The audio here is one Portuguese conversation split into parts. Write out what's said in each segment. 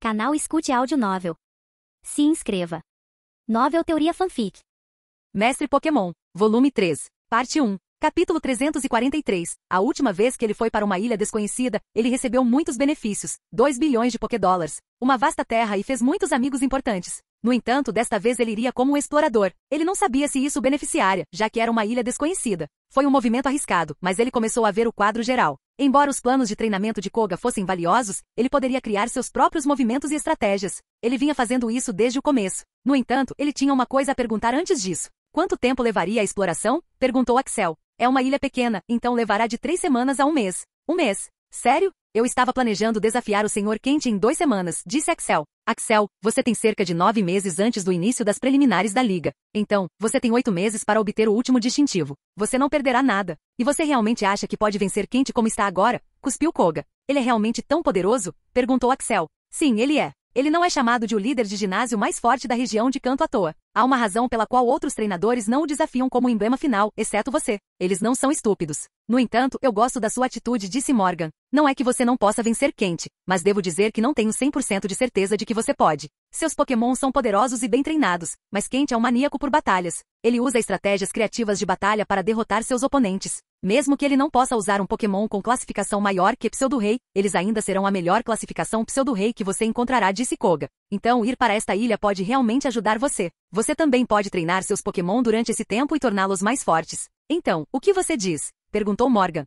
Canal Escute Áudio Novel. Se inscreva. Novel Teoria Fanfic. Mestre Pokémon, Volume 3, Parte 1, Capítulo 343. A última vez que ele foi para uma ilha desconhecida, ele recebeu muitos benefícios, 2 bilhões de Pokédólares, uma vasta terra e fez muitos amigos importantes. No entanto, desta vez ele iria como um explorador. Ele não sabia se isso o beneficiaria, já que era uma ilha desconhecida. Foi um movimento arriscado, mas ele começou a ver o quadro geral. Embora os planos de treinamento de Koga fossem valiosos, ele poderia criar seus próprios movimentos e estratégias. Ele vinha fazendo isso desde o começo. No entanto, ele tinha uma coisa a perguntar antes disso. Quanto tempo levaria a exploração? Perguntou Axel. É uma ilha pequena, então levará de 3 semanas a 1 mês. 1 mês? Sério? Eu estava planejando desafiar o Sr. Kent em 2 semanas, disse Axel. Axel, você tem cerca de 9 meses antes do início das preliminares da liga. Então, você tem 8 meses para obter o último distintivo. Você não perderá nada. E você realmente acha que pode vencer Kent como está agora? Cuspiu Koga. Ele é realmente tão poderoso? Perguntou Axel. Sim, ele é. Ele não é chamado de o líder de ginásio mais forte da região de Kanto à toa. Há uma razão pela qual outros treinadores não o desafiam como emblema final, exceto você. Eles não são estúpidos. No entanto, eu gosto da sua atitude, disse Morgan. Não é que você não possa vencer Kent, mas devo dizer que não tenho 100% de certeza de que você pode. Seus Pokémon são poderosos e bem treinados, mas Kent é um maníaco por batalhas. Ele usa estratégias criativas de batalha para derrotar seus oponentes. Mesmo que ele não possa usar um Pokémon com classificação maior que Pseudo-Rei, eles ainda serão a melhor classificação Pseudo-Rei que você encontrará, disse Koga. Então ir para esta ilha pode realmente ajudar você. Você também pode treinar seus Pokémon durante esse tempo e torná-los mais fortes. Então, o que você diz? Perguntou Morgan.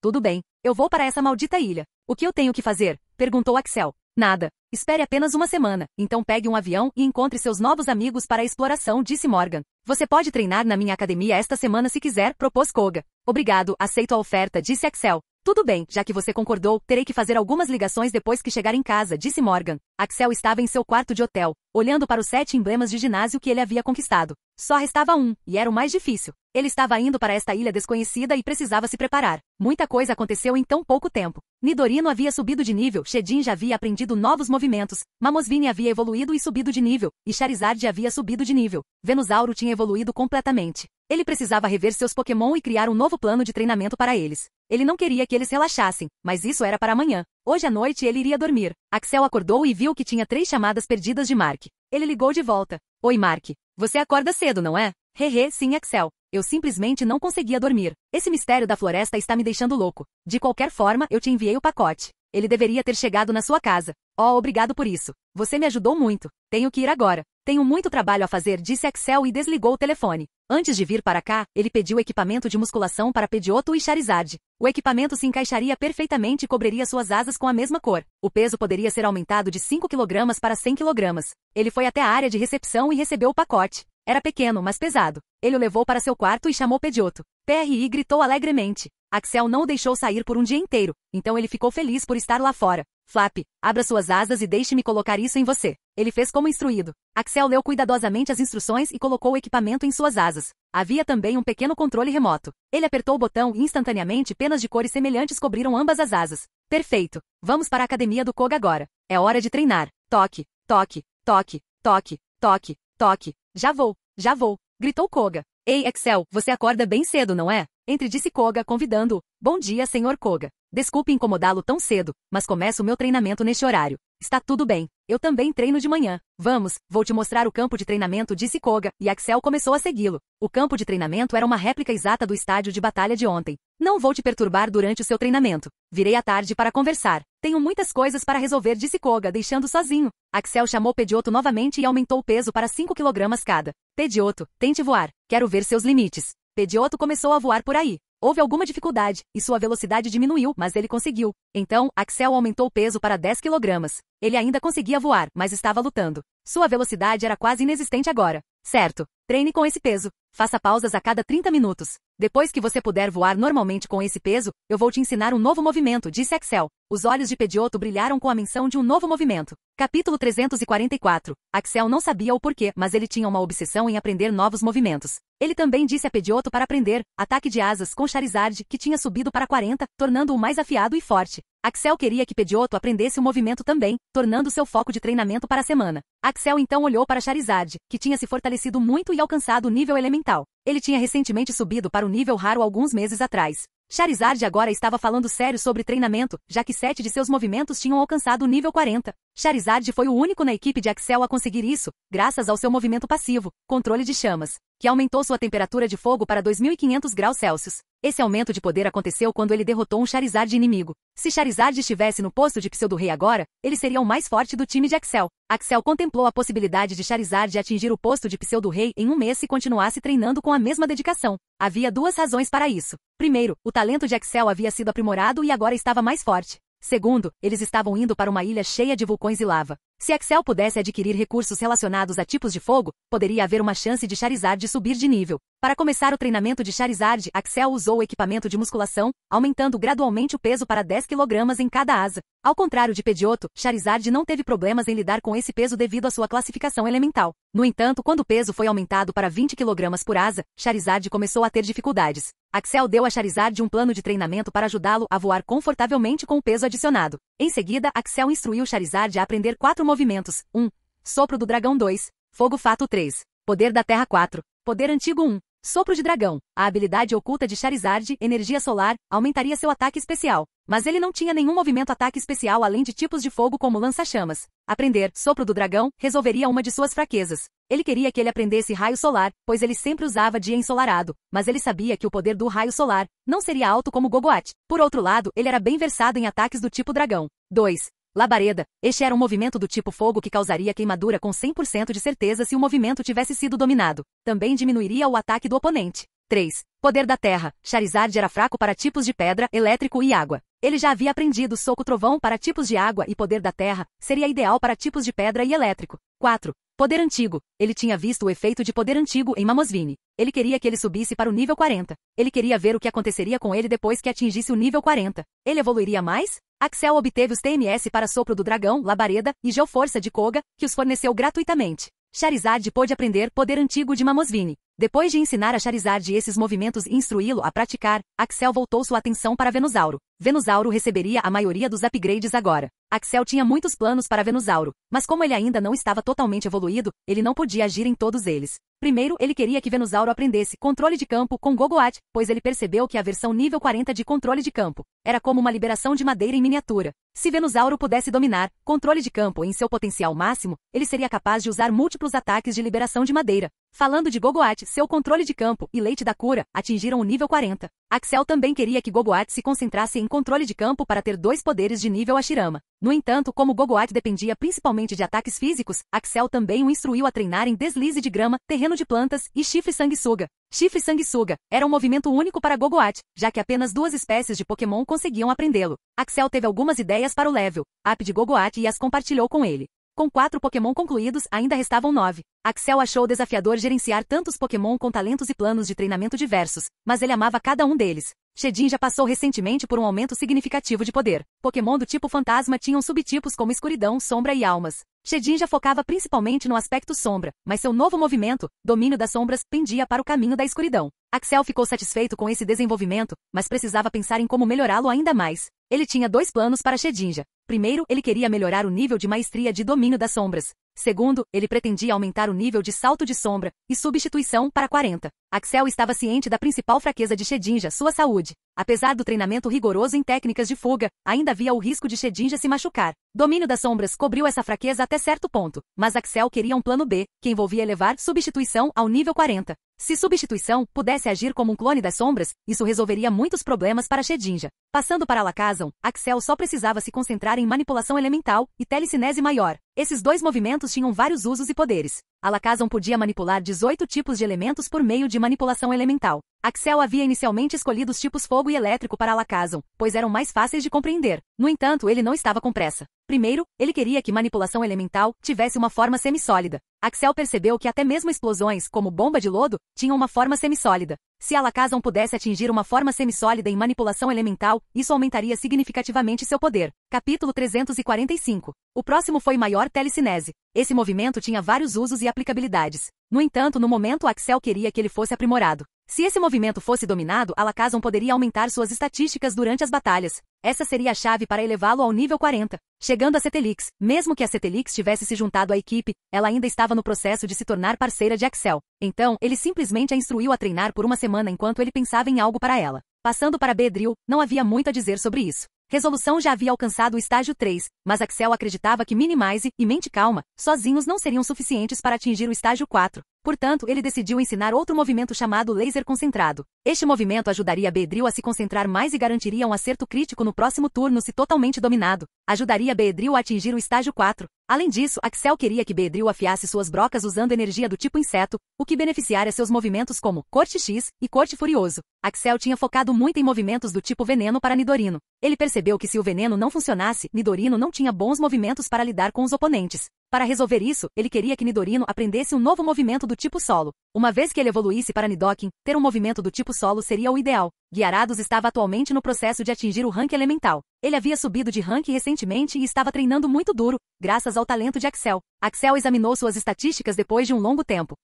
Tudo bem. Eu vou para essa maldita ilha. O que eu tenho que fazer? Perguntou Axel. Nada. Espere apenas 1 semana. Então pegue um avião e encontre seus novos amigos para a exploração, disse Morgan. Você pode treinar na minha academia esta semana se quiser, propôs Koga. Obrigado, aceito a oferta, disse Axel. Tudo bem, já que você concordou, terei que fazer algumas ligações depois que chegar em casa, disse Morgan. Axel estava em seu quarto de hotel, olhando para os 7 emblemas de ginásio que ele havia conquistado. Só restava um, e era o mais difícil. Ele estava indo para esta ilha desconhecida e precisava se preparar. Muita coisa aconteceu em tão pouco tempo. Nidorino havia subido de nível, Shedin já havia aprendido novos movimentos, Mamosvine havia evoluído e subido de nível, e Charizard havia subido de nível. Venusauro tinha evoluído completamente. Ele precisava rever seus Pokémon e criar um novo plano de treinamento para eles. Ele não queria que eles relaxassem, mas isso era para amanhã. Hoje à noite ele iria dormir. Axel acordou e viu que tinha 3 chamadas perdidas de Mark. Ele ligou de volta. Oi, Mark. Você acorda cedo, não é? Hehe, sim, Axel. Eu simplesmente não conseguia dormir. Esse mistério da floresta está me deixando louco. De qualquer forma, eu te enviei o pacote. Ele deveria ter chegado na sua casa. Oh, obrigado por isso. Você me ajudou muito. Tenho que ir agora. Tenho muito trabalho a fazer, disse Axel e desligou o telefone. Antes de vir para cá, ele pediu equipamento de musculação para Pidgeotto e Charizard. O equipamento se encaixaria perfeitamente e cobriria suas asas com a mesma cor. O peso poderia ser aumentado de 5 kg para 100 kg. Ele foi até a área de recepção e recebeu o pacote. Era pequeno, mas pesado. Ele o levou para seu quarto e chamou Pidgeotto. PRI gritou alegremente. Axel não o deixou sair por um dia inteiro, então ele ficou feliz por estar lá fora. Flap, abra suas asas e deixe-me colocar isso em você. Ele fez como instruído. Axel leu cuidadosamente as instruções e colocou o equipamento em suas asas. Havia também um pequeno controle remoto. Ele apertou o botão e instantaneamente penas de cores semelhantes cobriram ambas as asas. Perfeito. Vamos para a academia do Koga agora. É hora de treinar. Toque, toque, toque, toque, toque, toque. Já vou, gritou Koga. Ei, Axel, você acorda bem cedo, não é? Disse Koga, convidando-o. Bom dia, Sr. Koga. Desculpe incomodá-lo tão cedo, mas começo o meu treinamento neste horário. Está tudo bem. Eu também treino de manhã. Vamos, vou te mostrar o campo de treinamento, disse Koga, e Axel começou a segui-lo. O campo de treinamento era uma réplica exata do estádio de batalha de ontem. Não vou te perturbar durante o seu treinamento. Virei à tarde para conversar. Tenho muitas coisas para resolver, disse Koga, deixando sozinho. Axel chamou Pidgeotto novamente e aumentou o peso para 5 kg cada. Pidgeotto, tente voar. Quero ver seus limites. Pidgeotto começou a voar por aí. Houve alguma dificuldade, e sua velocidade diminuiu, mas ele conseguiu. Então, Axel aumentou o peso para 10 kg. Ele ainda conseguia voar, mas estava lutando. Sua velocidade era quase inexistente agora. Certo. Treine com esse peso. Faça pausas a cada 30 minutos. Depois que você puder voar normalmente com esse peso, eu vou te ensinar um novo movimento, disse Axel. Os olhos de Pidgeotto brilharam com a menção de um novo movimento. Capítulo 344. Axel não sabia o porquê, mas ele tinha uma obsessão em aprender novos movimentos. Ele também disse a Pidgeotto para aprender ataque de asas com Charizard, que tinha subido para 40, tornando-o mais afiado e forte. Axel queria que Pidgeotto aprendesse o movimento também, tornando seu foco de treinamento para a semana. Axel então olhou para Charizard, que tinha se fortalecido muito e alcançado o nível elemental. Ele tinha recentemente subido para o nível raro alguns meses atrás. Charizard agora estava falando sério sobre treinamento, já que 7 de seus movimentos tinham alcançado o nível 40. Charizard foi o único na equipe de Axel a conseguir isso, graças ao seu movimento passivo, controle de chamas, que aumentou sua temperatura de fogo para 2.500 graus Celsius. Esse aumento de poder aconteceu quando ele derrotou um Charizard inimigo. Se Charizard estivesse no posto de Pseudo-Rei agora, ele seria o mais forte do time de Axel. Axel contemplou a possibilidade de Charizard atingir o posto de Pseudo-Rei em um mês se continuasse treinando com a mesma dedicação. Havia duas razões para isso. Primeiro, o talento de Axel havia sido aprimorado e agora estava mais forte. Segundo, eles estavam indo para uma ilha cheia de vulcões e lava. Se Axel pudesse adquirir recursos relacionados a tipos de fogo, poderia haver uma chance de Charizard subir de nível. Para começar o treinamento de Charizard, Axel usou o equipamento de musculação, aumentando gradualmente o peso para 10 kg em cada asa. Ao contrário de Pidgeotto, Charizard não teve problemas em lidar com esse peso devido à sua classificação elemental. No entanto, quando o peso foi aumentado para 20 kg por asa, Charizard começou a ter dificuldades. Axel deu a Charizard um plano de treinamento para ajudá-lo a voar confortavelmente com o peso adicionado. Em seguida, Axel instruiu Charizard a aprender 4 movimentos. 1. Sopro do Dragão 2. Fogo Fato 3. Poder da Terra 4. Poder Antigo 1. Sopro de Dragão. A habilidade oculta de Charizard, Energia Solar, aumentaria seu ataque especial. Mas ele não tinha nenhum movimento ataque especial além de tipos de fogo como lança-chamas. Aprender Sopro do Dragão resolveria uma de suas fraquezas. Ele queria que ele aprendesse Raio Solar, pois ele sempre usava dia ensolarado, mas ele sabia que o poder do Raio Solar não seria alto como Gogoat. Por outro lado, ele era bem versado em ataques do tipo Dragão. 2. Labareda. Este era um movimento do tipo fogo que causaria queimadura com 100% de certeza se o movimento tivesse sido dominado. Também diminuiria o ataque do oponente. 3. Poder da Terra. Charizard era fraco para tipos de pedra, elétrico e água. Ele já havia aprendido Soco Trovão para tipos de água e Poder da Terra seria ideal para tipos de pedra e elétrico. 4. Poder Antigo. Ele tinha visto o efeito de Poder Antigo em Mamoswine. Ele queria que ele subisse para o nível 40. Ele queria ver o que aconteceria com ele depois que atingisse o nível 40. Ele evoluiria mais? Axel obteve os TMS para Sopro do Dragão, Labareda e Geoforça de Koga, que os forneceu gratuitamente. Charizard pôde aprender Poder Antigo de Mamoswine. Depois de ensinar a Charizard esses movimentos e instruí-lo a praticar, Axel voltou sua atenção para Venusauro. Venusauro receberia a maioria dos upgrades agora. Axel tinha muitos planos para Venusauro, mas como ele ainda não estava totalmente evoluído, ele não podia agir em todos eles. Primeiro, ele queria que Venusauro aprendesse controle de campo com Gogoat, pois ele percebeu que a versão nível 40 de controle de campo era como uma liberação de madeira em miniatura. Se Venusauro pudesse dominar controle de campo em seu potencial máximo, ele seria capaz de usar múltiplos ataques de liberação de madeira. Falando de Gogoat, seu controle de campo e Leite da Cura atingiram o nível 40. Axel também queria que Gogoat se concentrasse em controle de campo para ter 2 poderes de nível Hashirama. No entanto, como Gogoat dependia principalmente de ataques físicos, Axel também o instruiu a treinar em deslize de grama, terreno de plantas e chifre sanguessuga. Chifre sanguessuga era um movimento único para Gogoat, já que apenas 2 espécies de Pokémon conseguiam aprendê-lo. Axel teve algumas ideias para o level up de Gogoat e as compartilhou com ele. Com 4 Pokémon concluídos, ainda restavam 9. Axel achou desafiador gerenciar tantos Pokémon com talentos e planos de treinamento diversos, mas ele amava cada um deles. Shedinja passou recentemente por um aumento significativo de poder. Pokémon do tipo fantasma tinham subtipos como escuridão, sombra e almas. Shedinja focava principalmente no aspecto sombra, mas seu novo movimento, domínio das sombras, pendia para o caminho da escuridão. Axel ficou satisfeito com esse desenvolvimento, mas precisava pensar em como melhorá-lo ainda mais. Ele tinha 2 planos para Shedinja. Primeiro, ele queria melhorar o nível de maestria de domínio das sombras. Segundo, ele pretendia aumentar o nível de salto de sombra e substituição para 40. Axel estava ciente da principal fraqueza de Shedinja, sua saúde. Apesar do treinamento rigoroso em técnicas de fuga, ainda havia o risco de Shedinja se machucar. Domínio das sombras cobriu essa fraqueza até certo ponto, mas Axel queria um plano B, que envolvia elevar substituição ao nível 40. Se substituição pudesse agir como um clone das sombras, isso resolveria muitos problemas para Shedinja. Passando para Alakazam, Axel só precisava se concentrar em manipulação elemental e telecinese maior. Esses 2 movimentos tinham vários usos e poderes. Alakazam podia manipular 18 tipos de elementos por meio de manipulação elemental. Axel havia inicialmente escolhido os tipos fogo e elétrico para Alakazam, pois eram mais fáceis de compreender. No entanto, ele não estava com pressa. Primeiro, ele queria que manipulação elemental tivesse uma forma semissólida. Axel percebeu que até mesmo explosões, como bomba de lodo, tinham uma forma semissólida. Se Alakazam pudesse atingir uma forma semissólida em manipulação elemental, isso aumentaria significativamente seu poder. Capítulo 345. O próximo foi maior telecinese. Esse movimento tinha vários usos e aplicabilidades. No entanto, no momento Axel queria que ele fosse aprimorado. Se esse movimento fosse dominado, Alakazam poderia aumentar suas estatísticas durante as batalhas. Essa seria a chave para elevá-lo ao nível 40. Chegando a Cetelix, mesmo que a Cetelix tivesse se juntado à equipe, ela ainda estava no processo de se tornar parceira de Axel. Então, ele simplesmente a instruiu a treinar por uma semana enquanto ele pensava em algo para ela. Passando para Beedrill, não havia muito a dizer sobre isso. Resolução já havia alcançado o estágio 3, mas Axel acreditava que Minimize e Mente Calma, sozinhos não seriam suficientes para atingir o estágio 4. Portanto, ele decidiu ensinar outro movimento chamado laser concentrado. Este movimento ajudaria Beedrill a se concentrar mais e garantiria um acerto crítico no próximo turno se totalmente dominado. Ajudaria Beedrill a atingir o estágio 4. Além disso, Axel queria que Beedrill afiasse suas brocas usando energia do tipo inseto, o que beneficiaria seus movimentos como Corte X e Corte Furioso. Axel tinha focado muito em movimentos do tipo veneno para Nidorino. Ele percebeu que se o veneno não funcionasse, Nidorino não tinha bons movimentos para lidar com os oponentes. Para resolver isso, ele queria que Nidorino aprendesse um novo movimento do tipo solo. Uma vez que ele evoluísse para Nidoking, ter um movimento do tipo solo seria o ideal. Gyarados estava atualmente no processo de atingir o rank elemental. Ele havia subido de rank recentemente e estava treinando muito duro, graças ao talento de Axel. Axel examinou suas estatísticas depois de um longo tempo.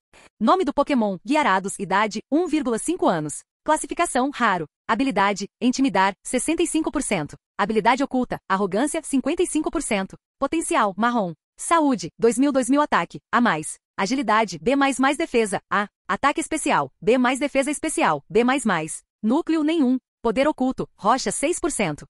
Nome do Pokémon: Gyarados, idade 1,5 anos. Classificação: raro. Habilidade: intimidar, 65%. Habilidade oculta: arrogância, 55%. Potencial: marrom. Saúde, 2000 ataque, A+. Agilidade, B++ defesa, A. Ataque especial, B+ defesa especial, B++. Núcleo nenhum. Poder oculto, rocha 6%.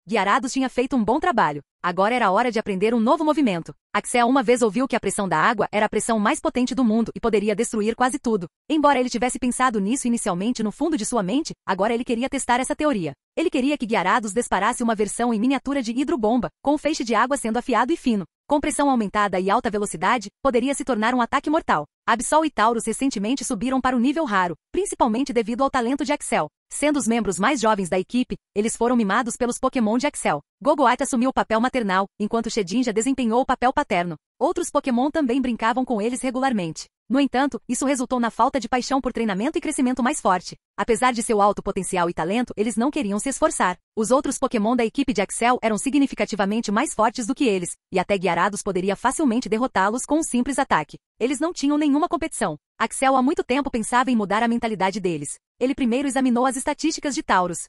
Gyarados tinha feito um bom trabalho. Agora era hora de aprender um novo movimento. Axel uma vez ouviu que a pressão da água era a pressão mais potente do mundo e poderia destruir quase tudo. Embora ele tivesse pensado nisso inicialmente no fundo de sua mente, agora ele queria testar essa teoria. Ele queria que Gyarados disparasse uma versão em miniatura de hidrobomba, com o feixe de água sendo afiado e fino. Com pressão aumentada e alta velocidade, poderia se tornar um ataque mortal. Absol e Taurus recentemente subiram para o nível raro, principalmente devido ao talento de Axel. Sendo os membros mais jovens da equipe, eles foram mimados pelos Pokémon de Axel. Gogoat assumiu o papel maternal, enquanto Shedinja desempenhou o papel paterno. Outros Pokémon também brincavam com eles regularmente. No entanto, isso resultou na falta de paixão por treinamento e crescimento mais forte. Apesar de seu alto potencial e talento, eles não queriam se esforçar. Os outros Pokémon da equipe de Axel eram significativamente mais fortes do que eles, e até Gyarados poderia facilmente derrotá-los com um simples ataque. Eles não tinham nenhuma competição. Axel há muito tempo pensava em mudar a mentalidade deles. Ele primeiro examinou as estatísticas de Taurus.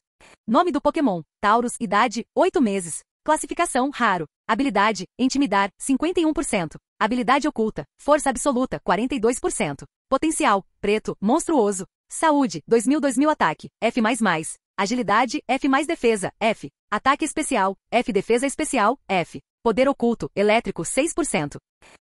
Nome do Pokémon: Taurus, idade 8 meses. Classificação: raro. Habilidade: intimidar, 51%. Habilidade oculta: força absoluta, 42%. Potencial: preto, monstruoso. Saúde, 2000 ataque, F++. Agilidade, F+ defesa, F. Ataque especial, F defesa especial, F. Poder oculto, elétrico, 6%.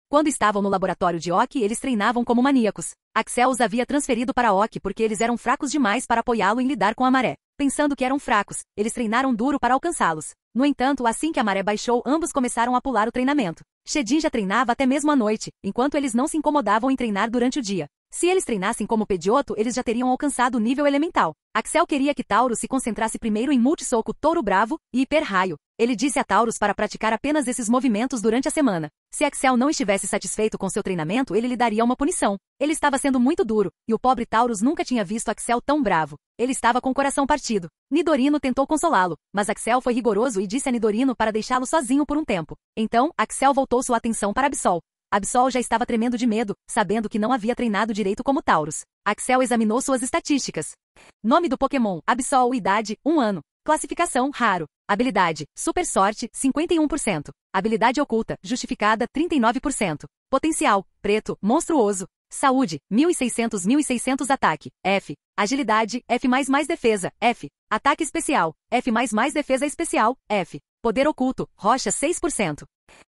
Quando estavam no laboratório de Oki, eles treinavam como maníacos. Axel os havia transferido para Oki porque eles eram fracos demais para apoiá-lo em lidar com a maré. Pensando que eram fracos, eles treinaram duro para alcançá-los. No entanto, assim que a maré baixou, ambos começaram a pular o treinamento. Shedinja treinava até mesmo à noite, enquanto eles não se incomodavam em treinar durante o dia. Se eles treinassem como Pidgeotto, eles já teriam alcançado o nível elemental. Axel queria que Taurus se concentrasse primeiro em Multisoco Touro Bravo e Hiper Raio. Ele disse a Taurus para praticar apenas esses movimentos durante a semana. Se Axel não estivesse satisfeito com seu treinamento, ele lhe daria uma punição. Ele estava sendo muito duro, e o pobre Taurus nunca tinha visto Axel tão bravo. Ele estava com o coração partido. Nidorino tentou consolá-lo, mas Axel foi rigoroso e disse a Nidorino para deixá-lo sozinho por um tempo. Então, Axel voltou sua atenção para Absol. Absol já estava tremendo de medo, sabendo que não havia treinado direito como Taurus. Axel examinou suas estatísticas. Nome do Pokémon: Absol, idade 1 ano. Classificação: raro. Habilidade: super sorte, 51%. Habilidade oculta, justificada, 39%. Potencial: preto, monstruoso. Saúde: 1600 ataque, F. Agilidade: F++ defesa, F. Ataque especial: F++ defesa especial, F. Poder oculto, rocha 6%.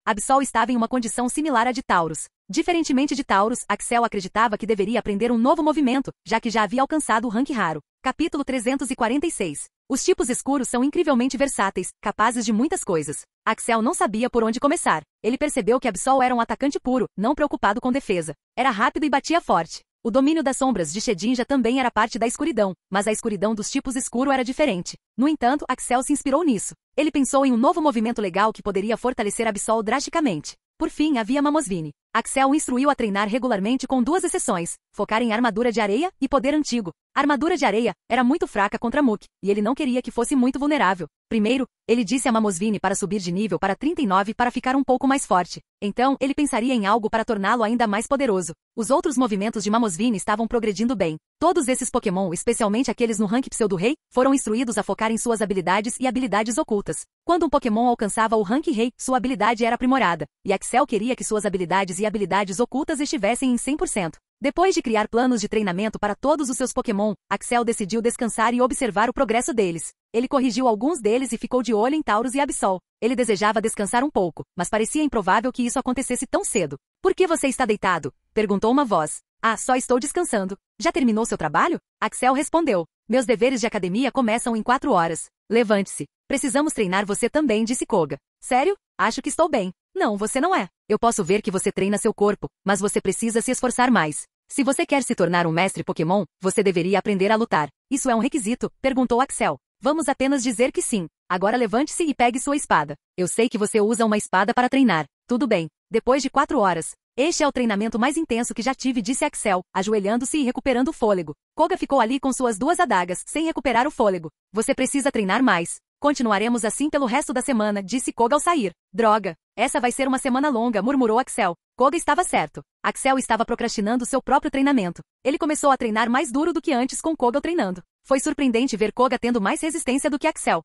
Absol estava em uma condição similar à de Taurus. Diferentemente de Taurus, Axel acreditava que deveria aprender um novo movimento, já que já havia alcançado o rank raro. Capítulo 346. Os tipos escuros são incrivelmente versáteis, capazes de muitas coisas. Axel não sabia por onde começar. Ele percebeu que Absol era um atacante puro, não preocupado com defesa. Era rápido e batia forte. O domínio das sombras de Shedinja também era parte da escuridão, mas a escuridão dos tipos escuro era diferente. No entanto, Axel se inspirou nisso. Ele pensou em um novo movimento legal que poderia fortalecer Absol drasticamente. Por fim, havia Mamosvine. Axel o instruiu a treinar regularmente com 2 exceções, focar em armadura de areia e poder antigo. A armadura de areia era muito fraca contra Muk, e ele não queria que fosse muito vulnerável. Primeiro, ele disse a Mamosvine para subir de nível para 39 para ficar um pouco mais forte. Então, ele pensaria em algo para torná-lo ainda mais poderoso. Os outros movimentos de Mamosvine estavam progredindo bem. Todos esses Pokémon, especialmente aqueles no rank Pseudo-Rei, foram instruídos a focar em suas habilidades e habilidades ocultas. Quando um Pokémon alcançava o rank Rei, sua habilidade era aprimorada, e Axel queria que suas habilidades e habilidades ocultas estivessem em 100%. Depois de criar planos de treinamento para todos os seus Pokémon, Axel decidiu descansar e observar o progresso deles. Ele corrigiu alguns deles e ficou de olho em Taurus e Absol. Ele desejava descansar um pouco, mas parecia improvável que isso acontecesse tão cedo. Por que você está deitado? Perguntou uma voz. Ah, só estou descansando. Já terminou seu trabalho? Axel respondeu. Meus deveres de academia começam em 4 horas. Levante-se. Precisamos treinar você também, disse Koga. Sério? Acho que estou bem. Não, você não é. Eu posso ver que você treina seu corpo, mas você precisa se esforçar mais. Se você quer se tornar um mestre Pokémon, você deveria aprender a lutar. Isso é um requisito? Perguntou Axel. Vamos apenas dizer que sim. Agora levante-se e pegue sua espada. Eu sei que você usa uma espada para treinar. Tudo bem. Depois de 4 horas. Este é o treinamento mais intenso que já tive, disse Axel, ajoelhando-se e recuperando o fôlego. Koga ficou ali com suas 2 adagas, sem recuperar o fôlego. Você precisa treinar mais. Continuaremos assim pelo resto da semana, disse Koga ao sair. Droga. Essa vai ser uma semana longa, murmurou Axel. Koga estava certo. Axel estava procrastinando seu próprio treinamento. Ele começou a treinar mais duro do que antes com Koga treinando. Foi surpreendente ver Koga tendo mais resistência do que Axel.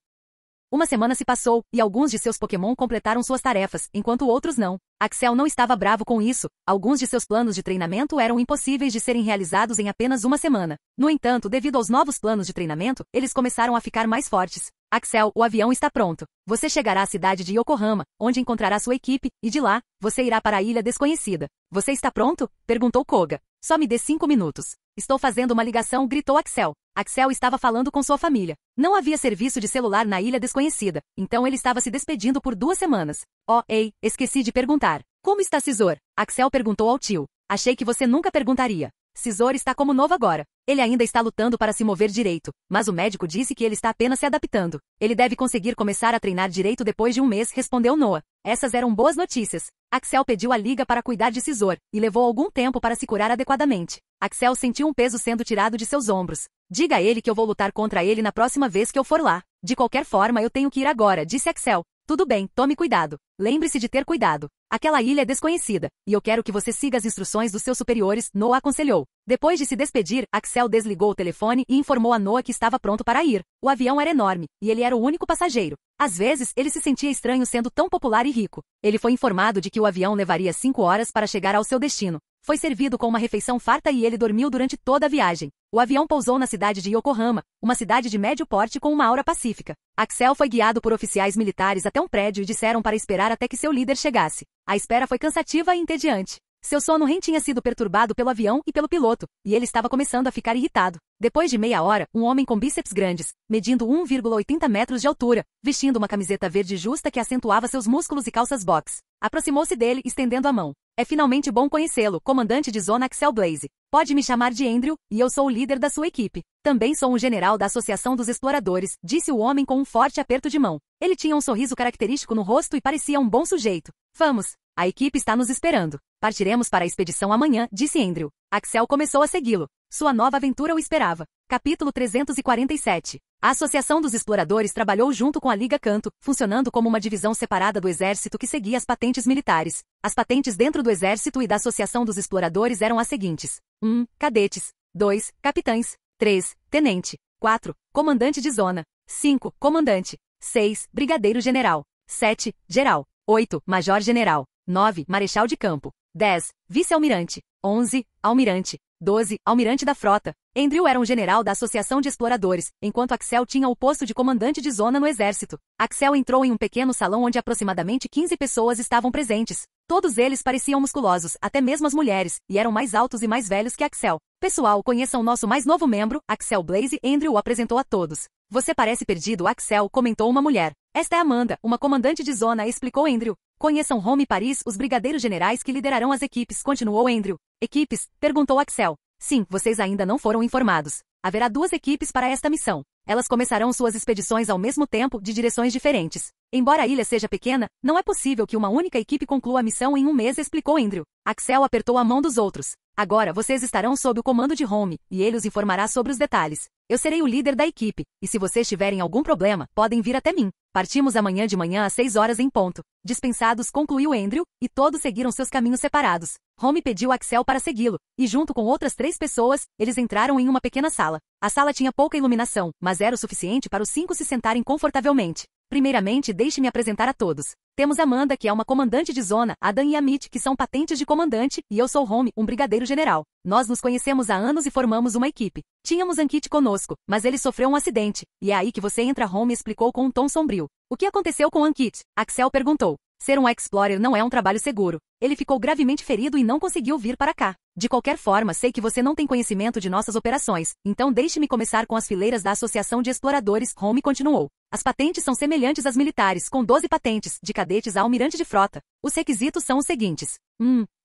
Uma semana se passou, e alguns de seus Pokémon completaram suas tarefas, enquanto outros não. Axel não estava bravo com isso. Alguns de seus planos de treinamento eram impossíveis de serem realizados em apenas uma semana. No entanto, devido aos novos planos de treinamento, eles começaram a ficar mais fortes. Axel, o avião está pronto. Você chegará à cidade de Yokohama, onde encontrará sua equipe, e de lá, você irá para a Ilha Desconhecida. Você está pronto? Perguntou Koga. Só me dê 5 minutos. Estou fazendo uma ligação, gritou Axel. Axel estava falando com sua família. Não havia serviço de celular na Ilha Desconhecida, então ele estava se despedindo por 2 semanas. Oh, ei, esqueci de perguntar. Como está Scizor? Axel perguntou ao tio. Achei que você nunca perguntaria. Scizor está como novo agora. Ele ainda está lutando para se mover direito, mas o médico disse que ele está apenas se adaptando. Ele deve conseguir começar a treinar direito depois de 1 mês, respondeu Noah. Essas eram boas notícias. Axel pediu a liga para cuidar de Scizor, e levou algum tempo para se curar adequadamente. Axel sentiu um peso sendo tirado de seus ombros. Diga a ele que eu vou lutar contra ele na próxima vez que eu for lá. De qualquer forma, eu tenho que ir agora, disse Axel. Tudo bem, tome cuidado. Lembre-se de ter cuidado. Aquela ilha é desconhecida, e eu quero que você siga as instruções dos seus superiores, Noah aconselhou. Depois de se despedir, Axel desligou o telefone e informou a Noah que estava pronto para ir. O avião era enorme, e ele era o único passageiro. Às vezes, ele se sentia estranho sendo tão popular e rico. Ele foi informado de que o avião levaria 5 horas para chegar ao seu destino. Foi servido com uma refeição farta e ele dormiu durante toda a viagem. O avião pousou na cidade de Yokohama, uma cidade de médio porte com uma aura pacífica. Axel foi guiado por oficiais militares até um prédio e disseram para esperar até que seu líder chegasse. A espera foi cansativa e entediante. Seu sono REM tinha sido perturbado pelo avião e pelo piloto, e ele estava começando a ficar irritado. Depois de meia hora, um homem com bíceps grandes, medindo 1,80 metros de altura, vestindo uma camiseta verde justa que acentuava seus músculos e calças box, aproximou-se dele, estendendo a mão. É finalmente bom conhecê-lo, comandante de zona Axel Blaze. Pode me chamar de Andrew, e eu sou o líder da sua equipe. Também sou um general da Associação dos Exploradores, disse o homem com um forte aperto de mão. Ele tinha um sorriso característico no rosto e parecia um bom sujeito. Vamos! A equipe está nos esperando. Partiremos para a expedição amanhã, disse Andrew. Axel começou a segui-lo. Sua nova aventura o esperava. Capítulo 347. A Associação dos Exploradores trabalhou junto com a Liga Canto, funcionando como uma divisão separada do Exército que seguia as patentes militares. As patentes dentro do Exército e da Associação dos Exploradores eram as seguintes. 1. Cadetes. 2. Capitães. 3. Tenente. 4. Comandante de zona. 5. Comandante. 6. Brigadeiro General. 7. Geral. 8. Major General. 9. Marechal de Campo. 10. Vice-almirante. 11. Almirante. 12. Almirante da Frota. Andrew era um general da Associação de Exploradores, enquanto Axel tinha o posto de comandante de zona no exército. Axel entrou em um pequeno salão onde aproximadamente 15 pessoas estavam presentes. Todos eles pareciam musculosos, até mesmo as mulheres, e eram mais altos e mais velhos que Axel. Pessoal, conheçam o nosso mais novo membro, Axel Blaze. Andrew o apresentou a todos. Você parece perdido, Axel, comentou uma mulher. Esta é Amanda, uma comandante de zona, explicou Andrew. Conheçam Home e Paris, os brigadeiros generais que liderarão as equipes, continuou Andrew. Equipes? Perguntou Axel. Sim, vocês ainda não foram informados. Haverá 2 equipes para esta missão. Elas começarão suas expedições ao mesmo tempo, de direções diferentes. Embora a ilha seja pequena, não é possível que uma única equipe conclua a missão em 1 mês, explicou Andrew. Axel apertou a mão dos outros. Agora vocês estarão sob o comando de Home, e ele os informará sobre os detalhes. Eu serei o líder da equipe, e se vocês tiverem algum problema, podem vir até mim. Partimos amanhã de manhã às 6 horas em ponto. Dispensados, concluiu Andrew, e todos seguiram seus caminhos separados. Home pediu a Axel para segui-lo, e junto com outras 3 pessoas, eles entraram em uma pequena sala. A sala tinha pouca iluminação, mas era o suficiente para os 5 se sentarem confortavelmente. Primeiramente, deixe-me apresentar a todos. Temos Amanda, que é uma comandante de zona, Adam e Amit, que são patentes de comandante, e eu sou Home, um brigadeiro general. Nós nos conhecemos há anos e formamos uma equipe. Tínhamos Ankit conosco, mas ele sofreu um acidente, e é aí que você entra, Home explicou com um tom sombrio. O que aconteceu com Ankit? Axel perguntou. Ser um Explorer não é um trabalho seguro. Ele ficou gravemente ferido e não conseguiu vir para cá. De qualquer forma, sei que você não tem conhecimento de nossas operações, então deixe-me começar com as fileiras da Associação de Exploradores, Home continuou. As patentes são semelhantes às militares, com 12 patentes, de cadetes a almirante de frota. Os requisitos são os seguintes.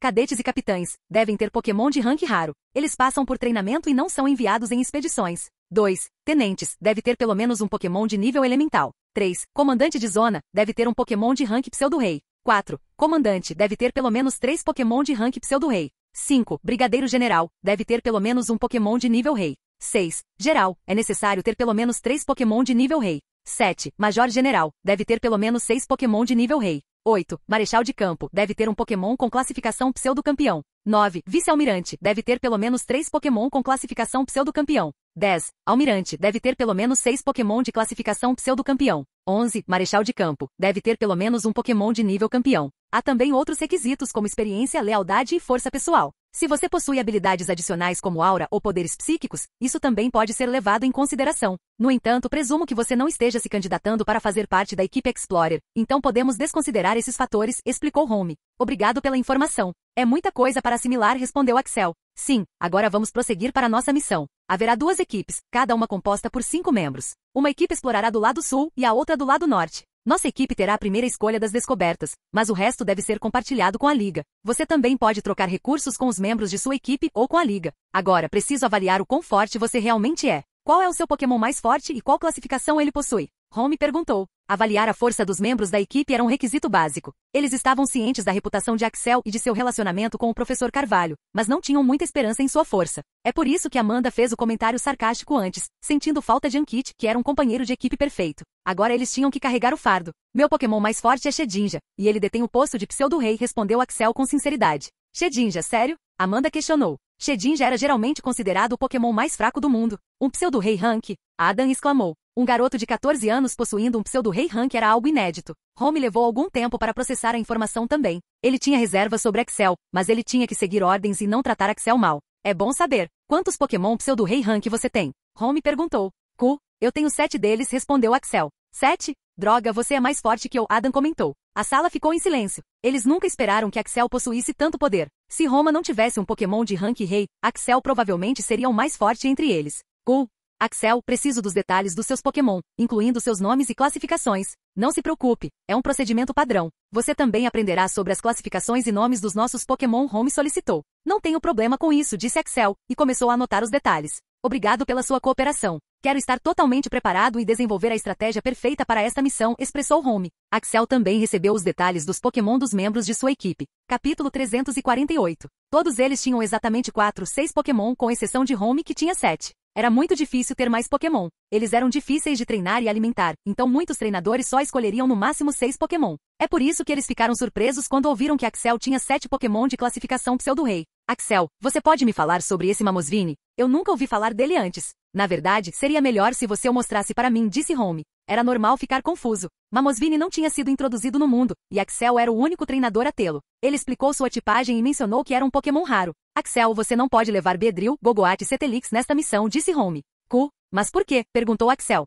Cadetes e capitães devem ter Pokémon de rank raro. Eles passam por treinamento e não são enviados em expedições. 2. Tenentes deve ter pelo menos um Pokémon de nível elemental. 3. Comandante de zona deve ter um Pokémon de rank pseudo-rei. 4. Comandante deve ter pelo menos 3 Pokémon de rank pseudo-rei. 5. Brigadeiro general deve ter pelo menos um Pokémon de nível rei. 6. Geral é necessário ter pelo menos 3 Pokémon de nível rei. 7. Major general deve ter pelo menos 6 Pokémon de nível rei. 8. Marechal de campo deve ter um Pokémon com classificação pseudo-campeão. 9. Vice-almirante deve ter pelo menos 3 Pokémon com classificação pseudo-campeão. 10. Almirante deve ter pelo menos 6 Pokémon de classificação pseudo-campeão. 11. Marechal de campo deve ter pelo menos um Pokémon de nível campeão. Há também outros requisitos como experiência, lealdade e força pessoal. Se você possui habilidades adicionais como aura ou poderes psíquicos, isso também pode ser levado em consideração. No entanto, presumo que você não esteja se candidatando para fazer parte da equipe Explorer, então podemos desconsiderar esses fatores, explicou Home. Obrigado pela informação. É muita coisa para assimilar, respondeu Axel. Sim, agora vamos prosseguir para nossa missão. Haverá 2 equipes, cada uma composta por 5 membros. Uma equipe explorará do lado sul e a outra do lado norte. Nossa equipe terá a primeira escolha das descobertas, mas o resto deve ser compartilhado com a Liga. Você também pode trocar recursos com os membros de sua equipe ou com a Liga. Agora, preciso avaliar o quão forte você realmente é. Qual é o seu Pokémon mais forte e qual classificação ele possui? Home perguntou. Avaliar a força dos membros da equipe era um requisito básico. Eles estavam cientes da reputação de Axel e de seu relacionamento com o professor Carvalho, mas não tinham muita esperança em sua força. É por isso que Amanda fez o comentário sarcástico antes, sentindo falta de Ankit, que era um companheiro de equipe perfeito. Agora eles tinham que carregar o fardo. Meu Pokémon mais forte é Shedinja, e ele detém o posto de pseudo-rei, respondeu Axel com sinceridade. Shedinja, sério? Amanda questionou. Shedinja era geralmente considerado o Pokémon mais fraco do mundo. Um pseudo-rei rank? Adam exclamou. Um garoto de 14 anos possuindo um pseudo-rei rank era algo inédito. Home levou algum tempo para processar a informação também. Ele tinha reservas sobre Axel, mas ele tinha que seguir ordens e não tratar Axel mal. É bom saber. Quantos Pokémon pseudo-rei rank você tem? Home perguntou. Eu tenho 7 deles, respondeu Axel. 7? Droga, você é mais forte que eu, Adam comentou. A sala ficou em silêncio. Eles nunca esperaram que Axel possuísse tanto poder. Se Roma não tivesse um Pokémon de rank rei, Axel provavelmente seria o mais forte entre eles. Axel, preciso dos detalhes dos seus Pokémon, incluindo seus nomes e classificações. Não se preocupe, é um procedimento padrão. Você também aprenderá sobre as classificações e nomes dos nossos Pokémon, Home solicitou. Não tenho problema com isso, disse Axel, e começou a anotar os detalhes. Obrigado pela sua cooperação. Quero estar totalmente preparado e desenvolver a estratégia perfeita para esta missão, expressou Home. Axel também recebeu os detalhes dos Pokémon dos membros de sua equipe. Capítulo 348. Todos eles tinham exatamente 6 Pokémon, com exceção de Home, que tinha 7. Era muito difícil ter mais Pokémon. Eles eram difíceis de treinar e alimentar, então muitos treinadores só escolheriam no máximo 6 Pokémon. É por isso que eles ficaram surpresos quando ouviram que Axel tinha 7 Pokémon de classificação pseudo-rei. Axel, você pode me falar sobre esse Mamosvine? Eu nunca ouvi falar dele antes. Na verdade, seria melhor se você o mostrasse para mim, disse Home. Era normal ficar confuso. Mamosvine não tinha sido introduzido no mundo, e Axel era o único treinador a tê-lo. Ele explicou sua tipagem e mencionou que era um Pokémon raro. Axel, você não pode levar Beedrill, Gogoat e Cetelix nesta missão, disse Home. Mas por quê? Perguntou Axel.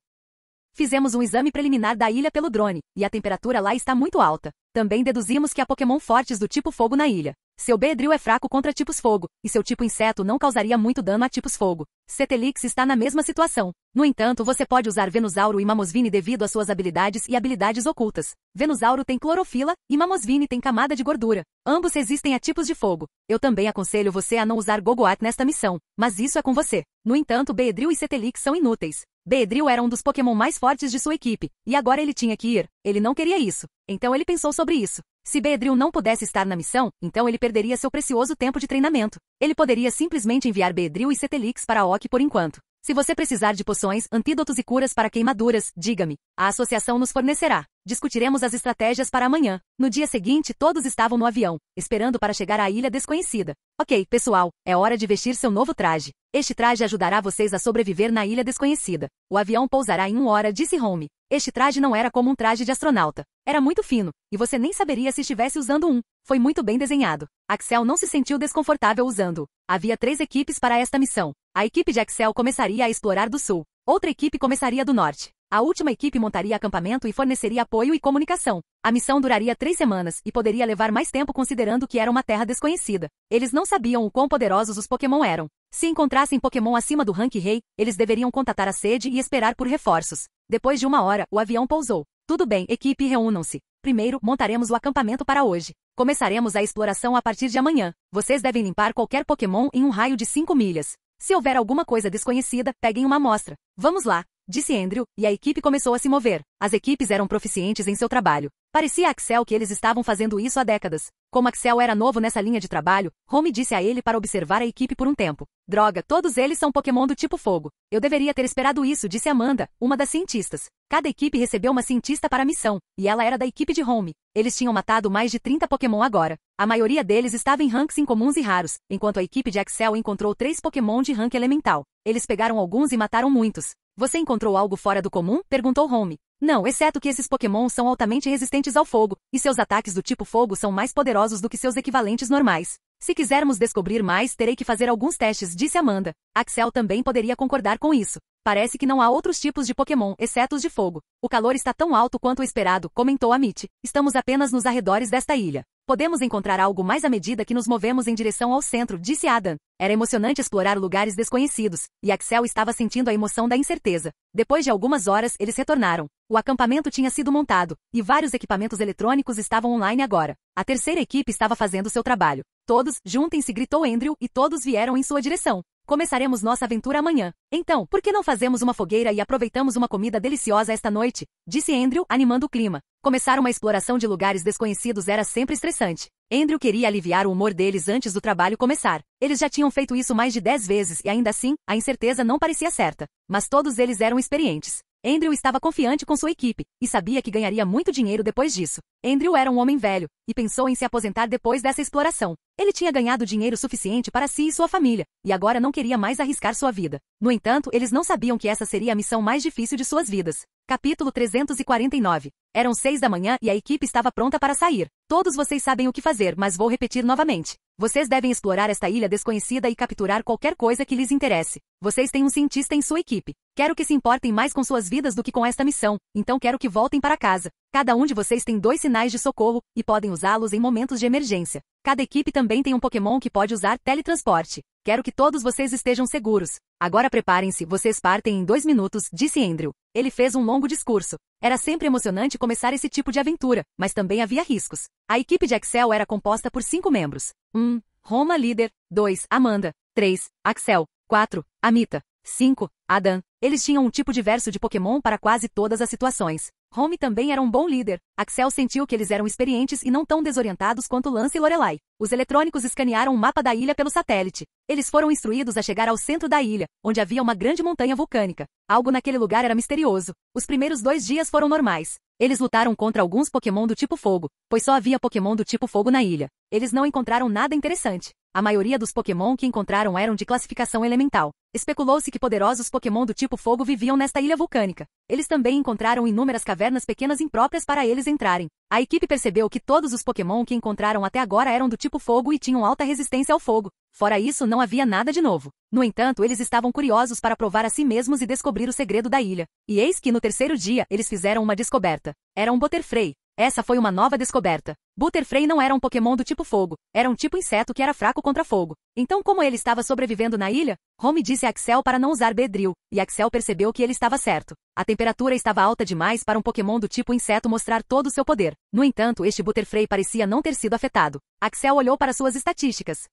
Fizemos um exame preliminar da ilha pelo drone, e a temperatura lá está muito alta. Também deduzimos que há Pokémon fortes do tipo fogo na ilha. Seu Beedrill é fraco contra tipos fogo, e seu tipo inseto não causaria muito dano a tipos fogo. Cetelix está na mesma situação. No entanto, você pode usar Venusauro e Mamosvine devido às suas habilidades e habilidades ocultas. Venusauro tem clorofila, e Mamosvine tem camada de gordura. Ambos resistem a tipos de fogo. Eu também aconselho você a não usar Gogoat nesta missão, mas isso é com você. No entanto, Beedrill e Cetelix são inúteis. Beedrill era um dos Pokémon mais fortes de sua equipe, e agora ele tinha que ir. Ele não queria isso. Então ele pensou sobre isso. Se Beedrill não pudesse estar na missão, então ele perderia seu precioso tempo de treinamento. Ele poderia simplesmente enviar Beedrill e Cetelix para a Oki por enquanto. Se você precisar de poções, antídotos e curas para queimaduras, diga-me. A associação nos fornecerá. Discutiremos as estratégias para amanhã. No dia seguinte, todos estavam no avião, esperando para chegar à ilha desconhecida. Ok, pessoal, é hora de vestir seu novo traje. Este traje ajudará vocês a sobreviver na ilha desconhecida. O avião pousará em 1 hora, disse Home. Este traje não era como um traje de astronauta. Era muito fino, e você nem saberia se estivesse usando um. Foi muito bem desenhado. Axel não se sentiu desconfortável usando-o. Havia 3 equipes para esta missão. A equipe de Axel começaria a explorar do sul. Outra equipe começaria do norte. A última equipe montaria acampamento e forneceria apoio e comunicação. A missão duraria 3 semanas e poderia levar mais tempo considerando que era uma terra desconhecida. Eles não sabiam o quão poderosos os Pokémon eram. Se encontrassem Pokémon acima do rank Rei, eles deveriam contatar a sede e esperar por reforços. Depois de 1 hora, o avião pousou. Tudo bem, equipe, reúnam-se. Primeiro, montaremos o acampamento para hoje. Começaremos a exploração a partir de amanhã. Vocês devem limpar qualquer Pokémon em um raio de 5 milhas. Se houver alguma coisa desconhecida, peguem uma amostra. Vamos lá, disse Andrew, e a equipe começou a se mover. As equipes eram proficientes em seu trabalho. Parecia a Axel que eles estavam fazendo isso há décadas. Como Axel era novo nessa linha de trabalho, Home disse a ele para observar a equipe por um tempo. Droga, todos eles são Pokémon do tipo fogo. Eu deveria ter esperado isso, disse Amanda, uma das cientistas. Cada equipe recebeu uma cientista para a missão, e ela era da equipe de Home. Eles tinham matado mais de 30 Pokémon agora. A maioria deles estava em ranks incomuns e raros, enquanto a equipe de Axel encontrou 3 Pokémon de rank elemental. Eles pegaram alguns e mataram muitos. Você encontrou algo fora do comum? Perguntou Home. Não, exceto que esses Pokémon são altamente resistentes ao fogo, e seus ataques do tipo fogo são mais poderosos do que seus equivalentes normais. Se quisermos descobrir mais, terei que fazer alguns testes, disse Amanda. Axel também poderia concordar com isso. Parece que não há outros tipos de Pokémon, exceto os de fogo. O calor está tão alto quanto o esperado, comentou Amit. Estamos apenas nos arredores desta ilha. Podemos encontrar algo mais à medida que nos movemos em direção ao centro, disse Adam. Era emocionante explorar lugares desconhecidos, e Axel estava sentindo a emoção da incerteza. Depois de algumas horas, eles retornaram. O acampamento tinha sido montado, e vários equipamentos eletrônicos estavam online agora. A terceira equipe estava fazendo seu trabalho. Todos, juntem-se, gritou Andrew, e todos vieram em sua direção. Começaremos nossa aventura amanhã. Então, por que não fazemos uma fogueira e aproveitamos uma comida deliciosa esta noite? Disse Andrew, animando o clima. Começar uma exploração de lugares desconhecidos era sempre estressante. Andrew queria aliviar o humor deles antes do trabalho começar. Eles já tinham feito isso mais de 10 vezes e ainda assim, a incerteza não parecia certa. Mas todos eles eram experientes. Andrew estava confiante com sua equipe, e sabia que ganharia muito dinheiro depois disso. Andrew era um homem velho, e pensou em se aposentar depois dessa exploração. Ele tinha ganhado dinheiro suficiente para si e sua família, e agora não queria mais arriscar sua vida. No entanto, eles não sabiam que essa seria a missão mais difícil de suas vidas. Capítulo 349. Eram 6 da manhã e a equipe estava pronta para sair. Todos vocês sabem o que fazer, mas vou repetir novamente. Vocês devem explorar esta ilha desconhecida e capturar qualquer coisa que lhes interesse. Vocês têm um cientista em sua equipe. Quero que se importem mais com suas vidas do que com esta missão, então quero que voltem para casa. Cada um de vocês tem 2 sinais de socorro, e podem usá-los em momentos de emergência. Cada equipe também tem um Pokémon que pode usar teletransporte. Quero que todos vocês estejam seguros. Agora preparem-se, vocês partem em 2 minutos, disse Andrew. Ele fez um longo discurso. Era sempre emocionante começar esse tipo de aventura, mas também havia riscos. A equipe de Axel era composta por 5 membros. 1. Roma líder. 2. Amanda. 3. Axel. 4. Amita. 5. Adam. Eles tinham um tipo diverso de Pokémon para quase todas as situações. Home também era um bom líder. Axel sentiu que eles eram experientes e não tão desorientados quanto Lance e Lorelai. Os eletrônicos escanearam o mapa da ilha pelo satélite. Eles foram instruídos a chegar ao centro da ilha, onde havia uma grande montanha vulcânica. Algo naquele lugar era misterioso. Os primeiros 2 dias foram normais. Eles lutaram contra alguns Pokémon do tipo fogo, pois só havia Pokémon do tipo fogo na ilha. Eles não encontraram nada interessante. A maioria dos Pokémon que encontraram eram de classificação elemental. Especulou-se que poderosos Pokémon do tipo fogo viviam nesta ilha vulcânica. Eles também encontraram inúmeras cavernas pequenas impróprias para eles entrarem. A equipe percebeu que todos os Pokémon que encontraram até agora eram do tipo fogo e tinham alta resistência ao fogo. Fora isso, não havia nada de novo. No entanto, eles estavam curiosos para provar a si mesmos e descobrir o segredo da ilha. E eis que no terceiro dia, eles fizeram uma descoberta. Era um Butterfree. Essa foi uma nova descoberta. Butterfree não era um Pokémon do tipo fogo, era um tipo inseto que era fraco contra fogo. Então como ele estava sobrevivendo na ilha? Home disse a Axel para não usar Beedrill, e Axel percebeu que ele estava certo. A temperatura estava alta demais para um Pokémon do tipo inseto mostrar todo o seu poder. No entanto, este Butterfree parecia não ter sido afetado. Axel olhou para suas estatísticas.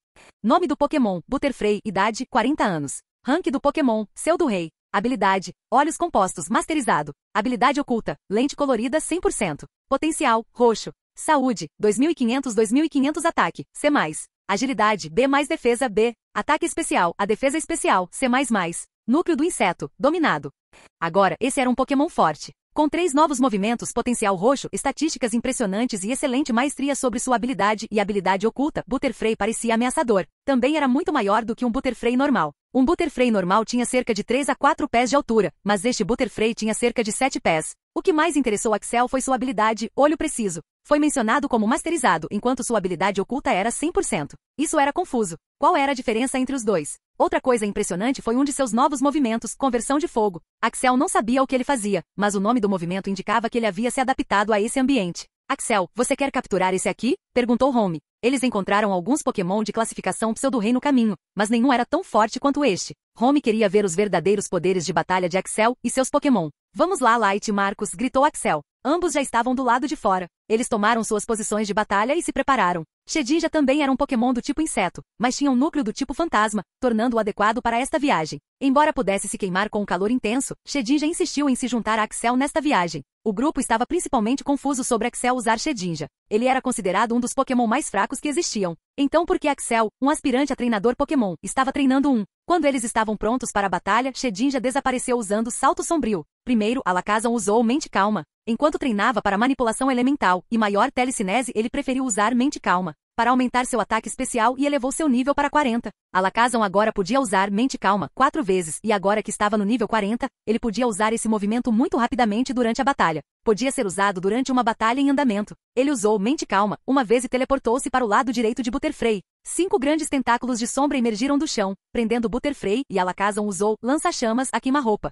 Nome do Pokémon, Butterfree, idade, 40 anos. Rank do Pokémon, Pseudo-Rei. Habilidade, olhos compostos, masterizado. Habilidade oculta, lente colorida 100%. Potencial, roxo. Saúde, 2500 ataque, C+. Agilidade, B+, defesa, B. Ataque especial, a defesa especial, C++. Núcleo do inseto, dominado. Agora, esse era um Pokémon forte. Com 3 novos movimentos, potencial roxo, estatísticas impressionantes e excelente maestria sobre sua habilidade e habilidade oculta, Butterfree parecia ameaçador. Também era muito maior do que um Butterfree normal. Um Butterfree normal tinha cerca de 3 a 4 pés de altura, mas este Butterfree tinha cerca de 7 pés. O que mais interessou Axel foi sua habilidade, olho preciso. Foi mencionado como masterizado, enquanto sua habilidade oculta era 100%. Isso era confuso. Qual era a diferença entre os dois? Outra coisa impressionante foi um de seus novos movimentos, conversão de fogo. Axel não sabia o que ele fazia, mas o nome do movimento indicava que ele havia se adaptado a esse ambiente. Axel, você quer capturar esse aqui? Perguntou Home. Eles encontraram alguns Pokémon de classificação pseudo-rei no caminho, mas nenhum era tão forte quanto este. Home queria ver os verdadeiros poderes de batalha de Axel e seus Pokémon. Vamos lá, Light e Marcus, gritou Axel. Ambos já estavam do lado de fora. Eles tomaram suas posições de batalha e se prepararam. Shedinja também era um Pokémon do tipo inseto, mas tinha um núcleo do tipo fantasma, tornando-o adequado para esta viagem. Embora pudesse se queimar com um calor intenso, Shedinja insistiu em se juntar a Axel nesta viagem. O grupo estava principalmente confuso sobre Axel usar Shedinja. Ele era considerado um dos Pokémon mais fracos que existiam. Então por que Axel, um aspirante a treinador Pokémon, estava treinando um? Quando eles estavam prontos para a batalha, Shedinja desapareceu usando Salto Sombrio. Primeiro, Alakazam usou Mente Calma. Enquanto treinava para manipulação elemental e maior telecinese, ele preferiu usar Mente Calma para aumentar seu ataque especial e elevou seu nível para 40. Alakazam agora podia usar Mente Calma 4 vezes e agora que estava no nível 40, ele podia usar esse movimento muito rapidamente durante a batalha. Podia ser usado durante uma batalha em andamento. Ele usou Mente Calma uma vez e teleportou-se para o lado direito de Butterfree. 5 grandes tentáculos de sombra emergiram do chão, prendendo Butterfree, e Alakazam usou Lança-Chamas a queima-roupa.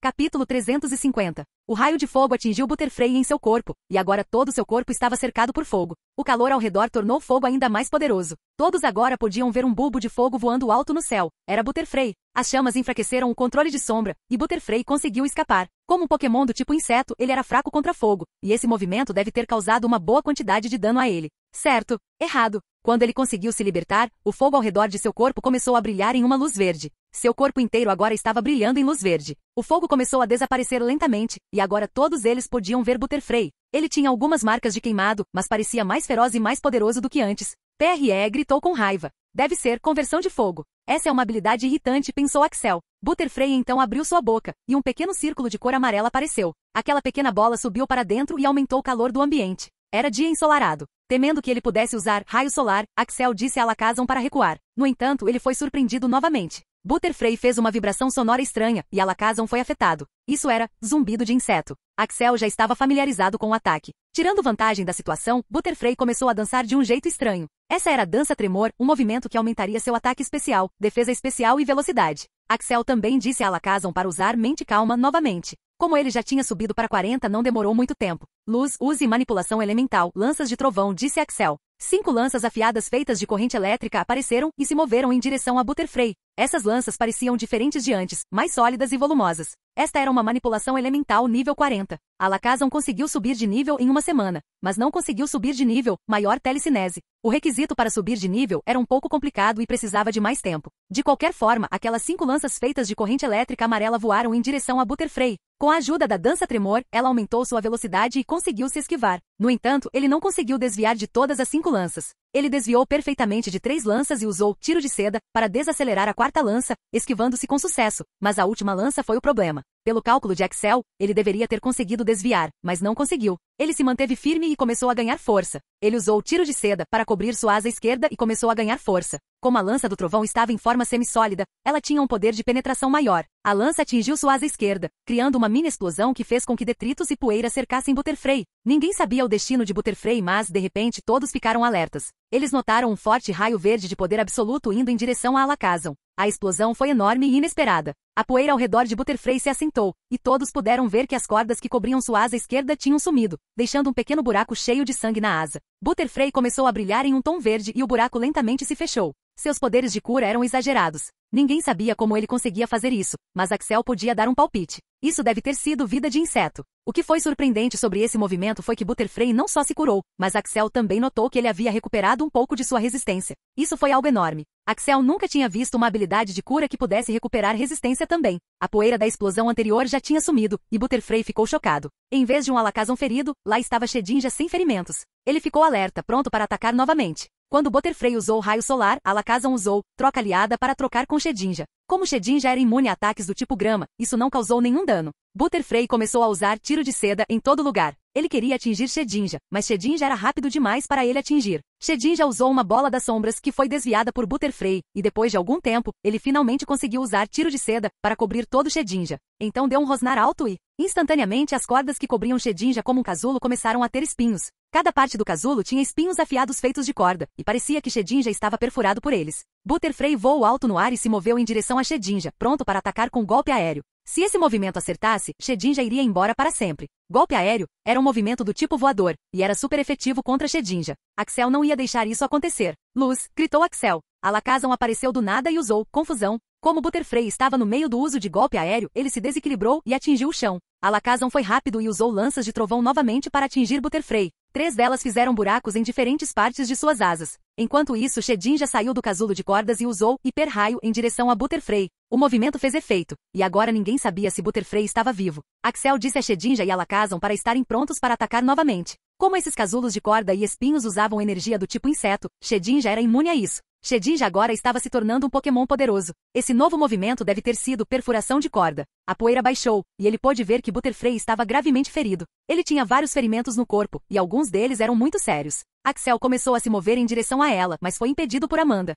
Capítulo 350. O raio de fogo atingiu Butterfree em seu corpo, e agora todo seu corpo estava cercado por fogo. O calor ao redor tornou o fogo ainda mais poderoso. Todos agora podiam ver um bulbo de fogo voando alto no céu. Era Butterfree. As chamas enfraqueceram o controle de sombra, e Butterfree conseguiu escapar. Como um Pokémon do tipo inseto, ele era fraco contra fogo, e esse movimento deve ter causado uma boa quantidade de dano a ele. Certo. Errado. Quando ele conseguiu se libertar, o fogo ao redor de seu corpo começou a brilhar em uma luz verde. Seu corpo inteiro agora estava brilhando em luz verde. O fogo começou a desaparecer lentamente, e agora todos eles podiam ver Butterfree. Ele tinha algumas marcas de queimado, mas parecia mais feroz e mais poderoso do que antes. PRE gritou com raiva. Deve ser conversão de fogo. Essa é uma habilidade irritante, pensou Axel. Butterfree então abriu sua boca, e um pequeno círculo de cor amarela apareceu. Aquela pequena bola subiu para dentro e aumentou o calor do ambiente. Era dia ensolarado. Temendo que ele pudesse usar raio solar, Axel disse a Alakazam para recuar. No entanto, ele foi surpreendido novamente. Butterfree fez uma vibração sonora estranha, e Alakazam foi afetado. Isso era zumbido de inseto. Axel já estava familiarizado com o ataque. Tirando vantagem da situação, Butterfree começou a dançar de um jeito estranho. Essa era a dança tremor, um movimento que aumentaria seu ataque especial, defesa especial e velocidade. Axel também disse a Alakazam para usar Mente Calma novamente. Como ele já tinha subido para 40, não demorou muito tempo. Luz, use manipulação elemental, lanças de trovão, disse Axel. 5 lanças afiadas feitas de corrente elétrica apareceram e se moveram em direção a Butterfree. Essas lanças pareciam diferentes de antes, mais sólidas e volumosas. Esta era uma manipulação elemental nível 40. Alakazam conseguiu subir de nível em uma semana, mas não conseguiu subir de nível, maior telecinese. O requisito para subir de nível era um pouco complicado e precisava de mais tempo. De qualquer forma, aquelas 5 lanças feitas de corrente elétrica amarela voaram em direção a Butterfree. Com a ajuda da dança tremor, ela aumentou sua velocidade e conseguiu se esquivar. No entanto, ele não conseguiu desviar de todas as 5 lanças. Ele desviou perfeitamente de 3 lanças e usou tiro de seda para desacelerar a 4ª lança, esquivando-se com sucesso, mas a última lança foi o problema. Pelo cálculo de Axel, ele deveria ter conseguido desviar, mas não conseguiu. Ele se manteve firme e começou a ganhar força. Ele usou tiro de seda para cobrir sua asa esquerda e começou a ganhar força. Como a lança do trovão estava em forma semissólida, ela tinha um poder de penetração maior. A lança atingiu sua asa esquerda, criando uma mini explosão que fez com que detritos e poeira cercassem Butterfree. Ninguém sabia o destino de Butterfree, mas, de repente, todos ficaram alertas. Eles notaram um forte raio verde de poder absoluto indo em direção a Alakazam. A explosão foi enorme e inesperada. A poeira ao redor de Butterfree se assentou, e todos puderam ver que as cordas que cobriam sua asa esquerda tinham sumido, deixando um pequeno buraco cheio de sangue na asa. Butterfree começou a brilhar em um tom verde e o buraco lentamente se fechou. Seus poderes de cura eram exagerados. Ninguém sabia como ele conseguia fazer isso, mas Axel podia dar um palpite. Isso deve ter sido vida de inseto. O que foi surpreendente sobre esse movimento foi que Butterfree não só se curou, mas Axel também notou que ele havia recuperado um pouco de sua resistência. Isso foi algo enorme. Axel nunca tinha visto uma habilidade de cura que pudesse recuperar resistência também. A poeira da explosão anterior já tinha sumido, e Butterfree ficou chocado. Em vez de um Alakazam ferido, lá estava Shedinja sem ferimentos. Ele ficou alerta, pronto para atacar novamente. Quando Butterfree usou o raio solar, Alakazam usou troca aliada para trocar com Shedinja. Como Shedinja era imune a ataques do tipo grama, isso não causou nenhum dano. Butterfree começou a usar tiro de seda em todo lugar. Ele queria atingir Shedinja, mas Shedinja era rápido demais para ele atingir. Shedinja usou uma bola das sombras que foi desviada por Butterfree, e depois de algum tempo, ele finalmente conseguiu usar tiro de seda para cobrir todo Shedinja. Então deu um rosnar alto e, instantaneamente, as cordas que cobriam Shedinja como um casulo começaram a ter espinhos. Cada parte do casulo tinha espinhos afiados feitos de corda, e parecia que Shedinja estava perfurado por eles. Butterfree voou alto no ar e se moveu em direção a Shedinja, pronto para atacar com golpe aéreo. Se esse movimento acertasse, Shedinja iria embora para sempre. Golpe aéreo era um movimento do tipo voador, e era super efetivo contra Shedinja. Axel não ia deixar isso acontecer. Luz, gritou Axel. Alakazam apareceu do nada e usou confusão. Como Butterfree estava no meio do uso de golpe aéreo, ele se desequilibrou e atingiu o chão. Alakazam foi rápido e usou lanças de trovão novamente para atingir Butterfree. 3 delas fizeram buracos em diferentes partes de suas asas. Enquanto isso, Shedinja saiu do casulo de cordas e usou hiper-raio em direção a Butterfree. O movimento fez efeito, e agora ninguém sabia se Butterfree estava vivo. Axel disse a Shedinja e Alakazam para estarem prontos para atacar novamente. Como esses casulos de corda e espinhos usavam energia do tipo inseto, Shedinja era imune a isso. Shedinja agora estava se tornando um Pokémon poderoso. Esse novo movimento deve ter sido perfuração de corda. A poeira baixou, e ele pôde ver que Butterfree estava gravemente ferido. Ele tinha vários ferimentos no corpo, e alguns deles eram muito sérios. Axel começou a se mover em direção a ela, mas foi impedido por Amanda.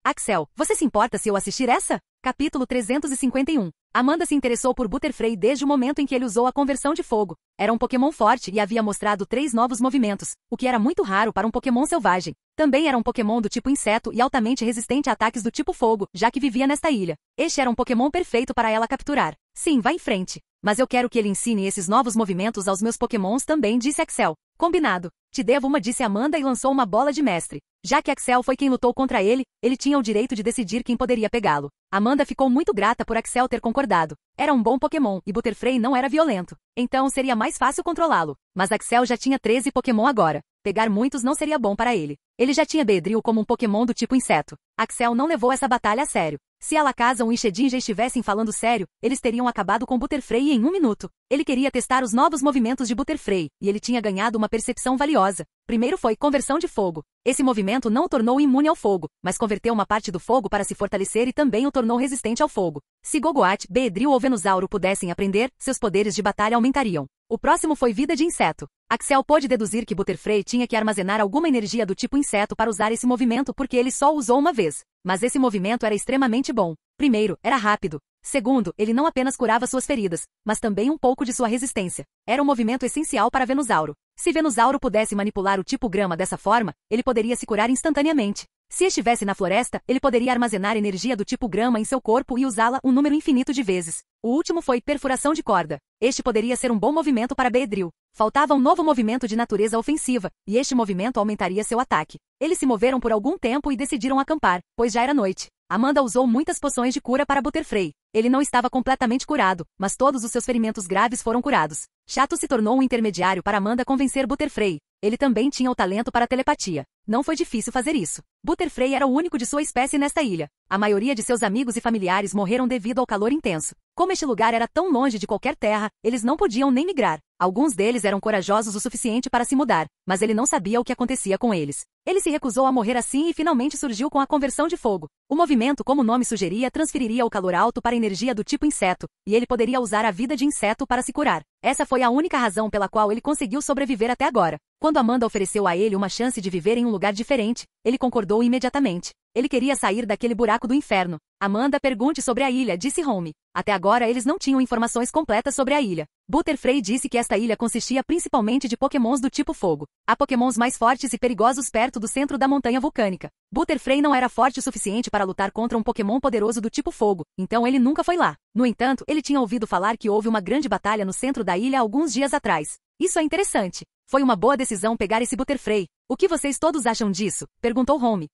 Axel, você se importa se eu assistir essa? Capítulo 351. Amanda se interessou por Butterfree desde o momento em que ele usou a conversão de fogo. Era um Pokémon forte e havia mostrado 3 novos movimentos, o que era muito raro para um Pokémon selvagem. Também era um Pokémon do tipo inseto e altamente resistente a ataques do tipo fogo, já que vivia nesta ilha. Este era um Pokémon perfeito para ela capturar. Sim, vá em frente. Mas eu quero que ele ensine esses novos movimentos aos meus Pokémons também, disse Axel. Combinado. Te devo uma, disse Amanda e lançou uma bola de mestre. Já que Axel foi quem lutou contra ele, ele tinha o direito de decidir quem poderia pegá-lo. Amanda ficou muito grata por Axel ter concordado. Era um bom Pokémon, e Butterfree não era violento. Então seria mais fácil controlá-lo. Mas Axel já tinha 13 Pokémon agora. Pegar muitos não seria bom para ele. Ele já tinha Beedrill como um Pokémon do tipo inseto. Axel não levou essa batalha a sério. Se Alakazam e Shedinja estivessem falando sério, eles teriam acabado com Butterfree em 1 minuto. Ele queria testar os novos movimentos de Butterfree, e ele tinha ganhado uma percepção valiosa. Primeiro foi conversão de fogo. Esse movimento não o tornou imune ao fogo, mas converteu uma parte do fogo para se fortalecer e também o tornou resistente ao fogo. Se Gogoat, Beedrill ou Venusaur pudessem aprender, seus poderes de batalha aumentariam. O próximo foi vida de inseto. Axel pôde deduzir que Butterfree tinha que armazenar alguma energia do tipo inseto para usar esse movimento porque ele só o usou uma vez. Mas esse movimento era extremamente bom. Primeiro, era rápido. Segundo, ele não apenas curava suas feridas, mas também um pouco de sua resistência. Era um movimento essencial para Venusaur. Se Venusaur pudesse manipular o tipo grama dessa forma, ele poderia se curar instantaneamente. Se estivesse na floresta, ele poderia armazenar energia do tipo grama em seu corpo e usá-la um número infinito de vezes. O último foi perfuração de corda. Este poderia ser um bom movimento para Beedrill. Faltava um novo movimento de natureza ofensiva, e este movimento aumentaria seu ataque. Eles se moveram por algum tempo e decidiram acampar, pois já era noite. Amanda usou muitas poções de cura para Butterfree. Ele não estava completamente curado, mas todos os seus ferimentos graves foram curados. Chato se tornou um intermediário para Amanda convencer Butterfree. Ele também tinha o talento para telepatia. Não foi difícil fazer isso. Butterfree era o único de sua espécie nesta ilha. A maioria de seus amigos e familiares morreram devido ao calor intenso. Como este lugar era tão longe de qualquer terra, eles não podiam nem migrar. Alguns deles eram corajosos o suficiente para se mudar, mas ele não sabia o que acontecia com eles. Ele se recusou a morrer assim e finalmente surgiu com a conversão de fogo. O movimento, como o nome sugeria, transferiria o calor alto para a energia do tipo inseto, e ele poderia usar a vida de inseto para se curar. Essa foi a única razão pela qual ele conseguiu sobreviver até agora. Quando Amanda ofereceu a ele uma chance de viver em um lugar diferente, ele concordou imediatamente. Ele queria sair daquele buraco do inferno. Amanda, pergunte sobre a ilha, disse Home. Até agora eles não tinham informações completas sobre a ilha. Butterfree disse que esta ilha consistia principalmente de Pokémons do tipo fogo. Há Pokémons mais fortes e perigosos perto do centro da montanha vulcânica. Butterfree não era forte o suficiente para lutar contra um Pokémon poderoso do tipo fogo, então ele nunca foi lá. No entanto, ele tinha ouvido falar que houve uma grande batalha no centro da ilha alguns dias atrás. Isso é interessante. Foi uma boa decisão pegar esse Butterfree. O que vocês todos acham disso? Perguntou Home.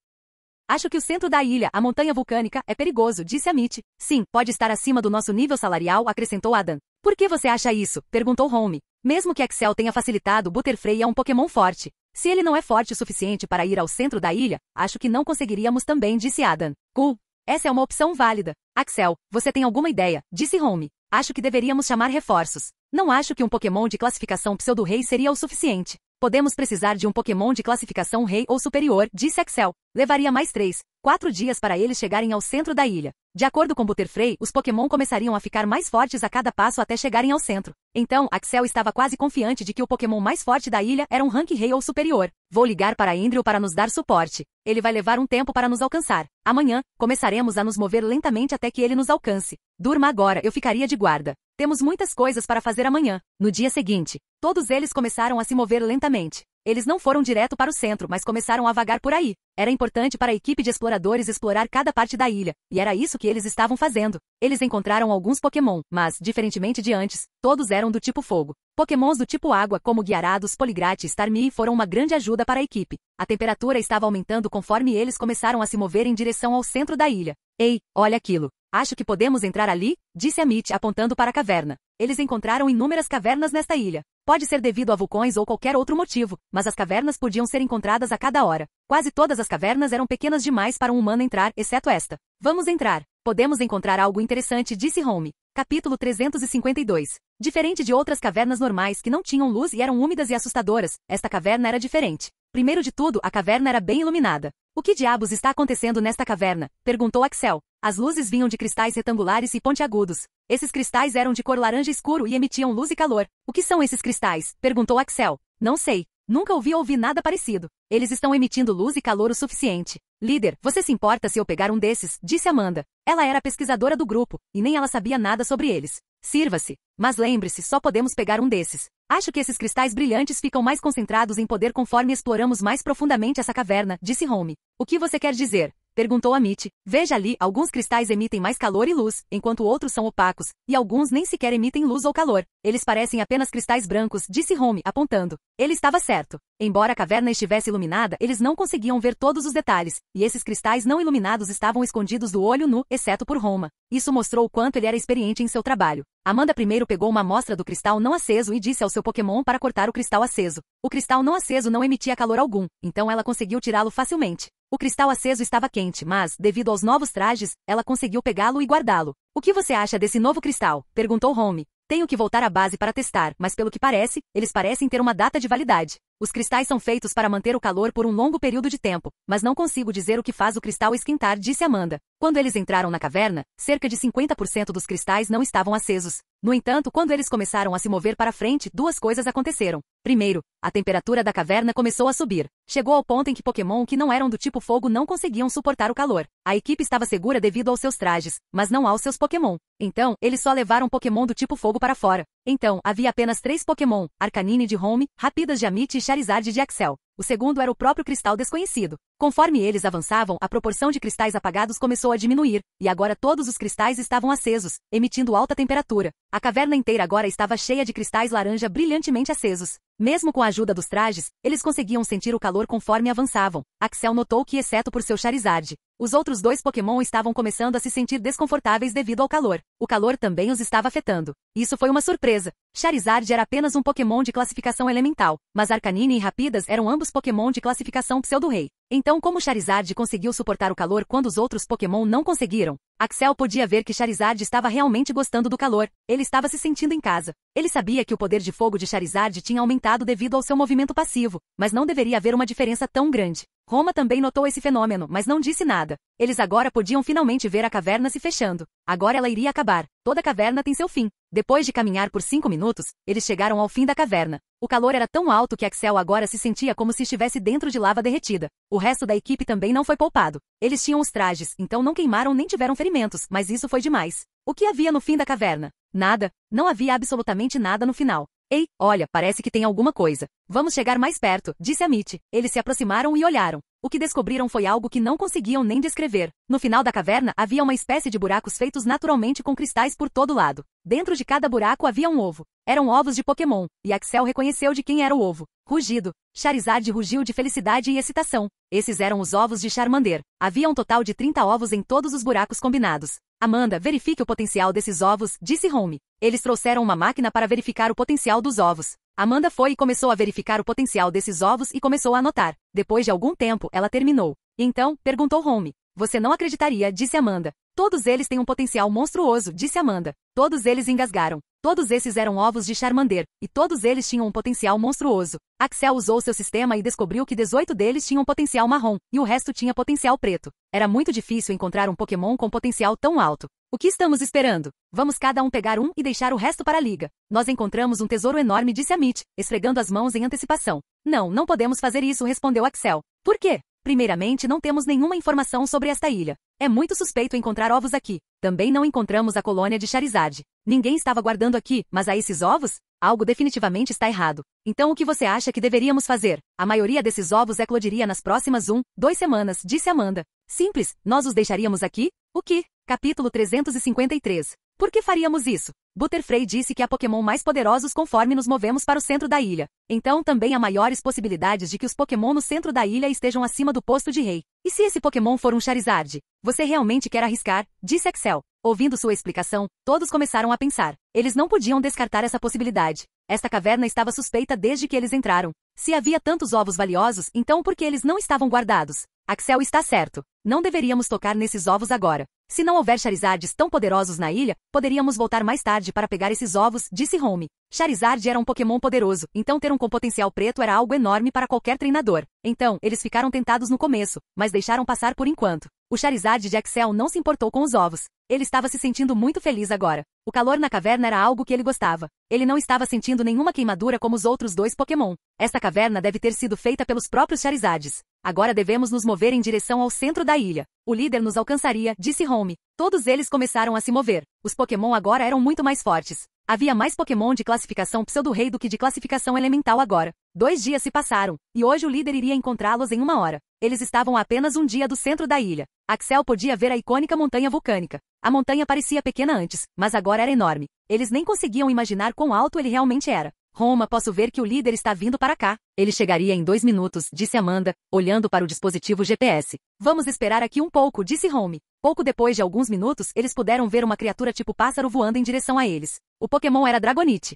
Acho que o centro da ilha, a montanha vulcânica, é perigoso, disse Amit. Sim, pode estar acima do nosso nível salarial, acrescentou Adam. Por que você acha isso? Perguntou Home. Mesmo que Axel tenha facilitado, Butterfree é um Pokémon forte. Se ele não é forte o suficiente para ir ao centro da ilha, acho que não conseguiríamos também, disse Adam. Cool. Essa é uma opção válida. Axel, você tem alguma ideia? Disse Home. Acho que deveríamos chamar reforços. Não acho que um Pokémon de classificação pseudo-rei seria o suficiente. Podemos precisar de um Pokémon de classificação rei ou superior, disse Axel. Levaria mais 4 dias para eles chegarem ao centro da ilha. De acordo com Butterfree, os Pokémon começariam a ficar mais fortes a cada passo até chegarem ao centro. Então, Axel estava quase confiante de que o Pokémon mais forte da ilha era um rank rei ou superior. Vou ligar para Andrew para nos dar suporte. Ele vai levar um tempo para nos alcançar. Amanhã, começaremos a nos mover lentamente até que ele nos alcance. Durma agora, eu ficaria de guarda. Temos muitas coisas para fazer amanhã. No dia seguinte, todos eles começaram a se mover lentamente. Eles não foram direto para o centro, mas começaram a vagar por aí. Era importante para a equipe de exploradores explorar cada parte da ilha, e era isso que eles estavam fazendo. Eles encontraram alguns Pokémon, mas, diferentemente de antes, todos eram do tipo fogo. Pokémons do tipo água, como Gyarados, Poliwrath e Starmie, foram uma grande ajuda para a equipe. A temperatura estava aumentando conforme eles começaram a se mover em direção ao centro da ilha. Ei, olha aquilo. Acho que podemos entrar ali, disse Amit apontando para a caverna. Eles encontraram inúmeras cavernas nesta ilha. Pode ser devido a vulcões ou qualquer outro motivo, mas as cavernas podiam ser encontradas a cada hora. Quase todas as cavernas eram pequenas demais para um humano entrar, exceto esta. Vamos entrar. Podemos encontrar algo interessante, disse Home. Capítulo 352. Diferente de outras cavernas normais que não tinham luz e eram úmidas e assustadoras, esta caverna era diferente. Primeiro de tudo, a caverna era bem iluminada. O que diabos está acontecendo nesta caverna? Perguntou Axel. As luzes vinham de cristais retangulares e pontiagudos. Esses cristais eram de cor laranja escuro e emitiam luz e calor. O que são esses cristais? Perguntou Axel. Não sei. Nunca ouvi nada parecido. Eles estão emitindo luz e calor o suficiente. Líder, você se importa se eu pegar um desses? Disse Amanda. Ela era a pesquisadora do grupo, e nem ela sabia nada sobre eles. Sirva-se. Mas lembre-se, só podemos pegar um desses. Acho que esses cristais brilhantes ficam mais concentrados em poder conforme exploramos mais profundamente essa caverna, disse Home. O que você quer dizer? Perguntou Amit. Veja ali, alguns cristais emitem mais calor e luz, enquanto outros são opacos, e alguns nem sequer emitem luz ou calor. Eles parecem apenas cristais brancos, disse Home, apontando. Ele estava certo. Embora a caverna estivesse iluminada, eles não conseguiam ver todos os detalhes, e esses cristais não iluminados estavam escondidos do olho nu, exceto por Roma. Isso mostrou o quanto ele era experiente em seu trabalho. Amanda primeiro pegou uma amostra do cristal não aceso e disse ao seu Pokémon para cortar o cristal aceso. O cristal não aceso não emitia calor algum, então ela conseguiu tirá-lo facilmente. O cristal aceso estava quente, mas, devido aos novos trajes, ela conseguiu pegá-lo e guardá-lo. O que você acha desse novo cristal? Perguntou Home. Tenho que voltar à base para testar, mas pelo que parece, eles parecem ter uma data de validade. Os cristais são feitos para manter o calor por um longo período de tempo, mas não consigo dizer o que faz o cristal esquentar, disse Amanda. Quando eles entraram na caverna, cerca de 50% dos cristais não estavam acesos. No entanto, quando eles começaram a se mover para frente, duas coisas aconteceram. Primeiro, a temperatura da caverna começou a subir. Chegou ao ponto em que Pokémon que não eram do tipo fogo não conseguiam suportar o calor. A equipe estava segura devido aos seus trajes, mas não aos seus Pokémon. Então, eles só levaram Pokémon do tipo fogo para fora. Então, havia apenas 3 Pokémon, Arcanine de Home, Rapidas de Amit e Charizard de Axel. O segundo era o próprio cristal desconhecido. Conforme eles avançavam, a proporção de cristais apagados começou a diminuir, e agora todos os cristais estavam acesos, emitindo alta temperatura. A caverna inteira agora estava cheia de cristais laranja brilhantemente acesos. Mesmo com a ajuda dos trajes, eles conseguiam sentir o calor conforme avançavam. Axel notou que, exceto por seu Charizard, os outros 2 Pokémon estavam começando a se sentir desconfortáveis devido ao calor. O calor também os estava afetando. Isso foi uma surpresa. Charizard era apenas um Pokémon de classificação elemental, mas Arcanine e Rapidas eram ambos Pokémon de classificação pseudo-rei. Então, como Charizard conseguiu suportar o calor quando os outros Pokémon não conseguiram? Axel podia ver que Charizard estava realmente gostando do calor. Ele estava se sentindo em casa. Ele sabia que o poder de fogo de Charizard tinha aumentado devido ao seu movimento passivo, mas não deveria haver uma diferença tão grande. Roma também notou esse fenômeno, mas não disse nada. Eles agora podiam finalmente ver a caverna se fechando. Agora ela iria acabar. Toda caverna tem seu fim. Depois de caminhar por 5 minutos, eles chegaram ao fim da caverna. O calor era tão alto que Axel agora se sentia como se estivesse dentro de lava derretida. O resto da equipe também não foi poupado. Eles tinham os trajes, então não queimaram nem tiveram ferimentos, mas isso foi demais. O que havia no fim da caverna? Nada. Não havia absolutamente nada no final. Ei, olha, parece que tem alguma coisa. Vamos chegar mais perto, disse Amit. Eles se aproximaram e olharam. O que descobriram foi algo que não conseguiam nem descrever. No final da caverna havia uma espécie de buracos feitos naturalmente com cristais por todo lado. Dentro de cada buraco havia um ovo. Eram ovos de Pokémon, e Axel reconheceu de quem era o ovo. Rugido. Charizard rugiu de felicidade e excitação. Esses eram os ovos de Charmander. Havia um total de 30 ovos em todos os buracos combinados. Amanda, verifique o potencial desses ovos, disse Home. Eles trouxeram uma máquina para verificar o potencial dos ovos. Amanda foi e começou a verificar o potencial desses ovos e começou a anotar. Depois de algum tempo, ela terminou. Então, perguntou Home. Você não acreditaria, disse Amanda. Todos eles têm um potencial monstruoso, disse Amanda. Todos eles engasgaram. Todos esses eram ovos de Charmander, e todos eles tinham um potencial monstruoso. Axel usou seu sistema e descobriu que 18 deles tinham potencial marrom, e o resto tinha potencial preto. Era muito difícil encontrar um Pokémon com potencial tão alto. O que estamos esperando? Vamos cada um pegar um e deixar o resto para a liga. Nós encontramos um tesouro enorme, disse Amit, esfregando as mãos em antecipação. Não podemos fazer isso, respondeu Axel. Por quê? Primeiramente, não temos nenhuma informação sobre esta ilha. É muito suspeito encontrar ovos aqui. Também não encontramos a colônia de Charizard. Ninguém estava guardando aqui, mas há esses ovos? Algo definitivamente está errado. Então o que você acha que deveríamos fazer? A maioria desses ovos eclodiria nas próximas 2 semanas, disse Amanda. Simples, nós os deixaríamos aqui? O que? Capítulo 353. Por que faríamos isso? Butterfree disse que há Pokémon mais poderosos conforme nos movemos para o centro da ilha. Então também há maiores possibilidades de que os Pokémon no centro da ilha estejam acima do posto de rei. E se esse Pokémon for um Charizard? Você realmente quer arriscar? Disse Axel. Ouvindo sua explicação, todos começaram a pensar. Eles não podiam descartar essa possibilidade. Esta caverna estava suspeita desde que eles entraram. Se havia tantos ovos valiosos, então por que eles não estavam guardados? Axel está certo. Não deveríamos tocar nesses ovos agora. Se não houver Charizards tão poderosos na ilha, poderíamos voltar mais tarde para pegar esses ovos, disse Home. Charizard era um Pokémon poderoso, então ter um com potencial preto era algo enorme para qualquer treinador. Então, eles ficaram tentados no começo, mas deixaram passar por enquanto. O Charizard de Axel não se importou com os ovos. Ele estava se sentindo muito feliz agora. O calor na caverna era algo que ele gostava. Ele não estava sentindo nenhuma queimadura como os outros 2 Pokémon. Esta caverna deve ter sido feita pelos próprios Charizards. Agora devemos nos mover em direção ao centro da ilha. O líder nos alcançaria, disse Home. Todos eles começaram a se mover. Os Pokémon agora eram muito mais fortes. Havia mais Pokémon de classificação pseudo-rei do que de classificação elemental agora. 2 dias se passaram, e hoje o líder iria encontrá-los em 1 hora. Eles estavam a apenas 1 dia do centro da ilha. Axel podia ver a icônica montanha vulcânica. A montanha parecia pequena antes, mas agora era enorme. Eles nem conseguiam imaginar quão alto ele realmente era. Roma, posso ver que o líder está vindo para cá. Ele chegaria em 2 minutos, disse Amanda, olhando para o dispositivo GPS. Vamos esperar aqui um pouco, disse Home. Pouco depois de alguns minutos, eles puderam ver uma criatura tipo pássaro voando em direção a eles. O Pokémon era Dragonite.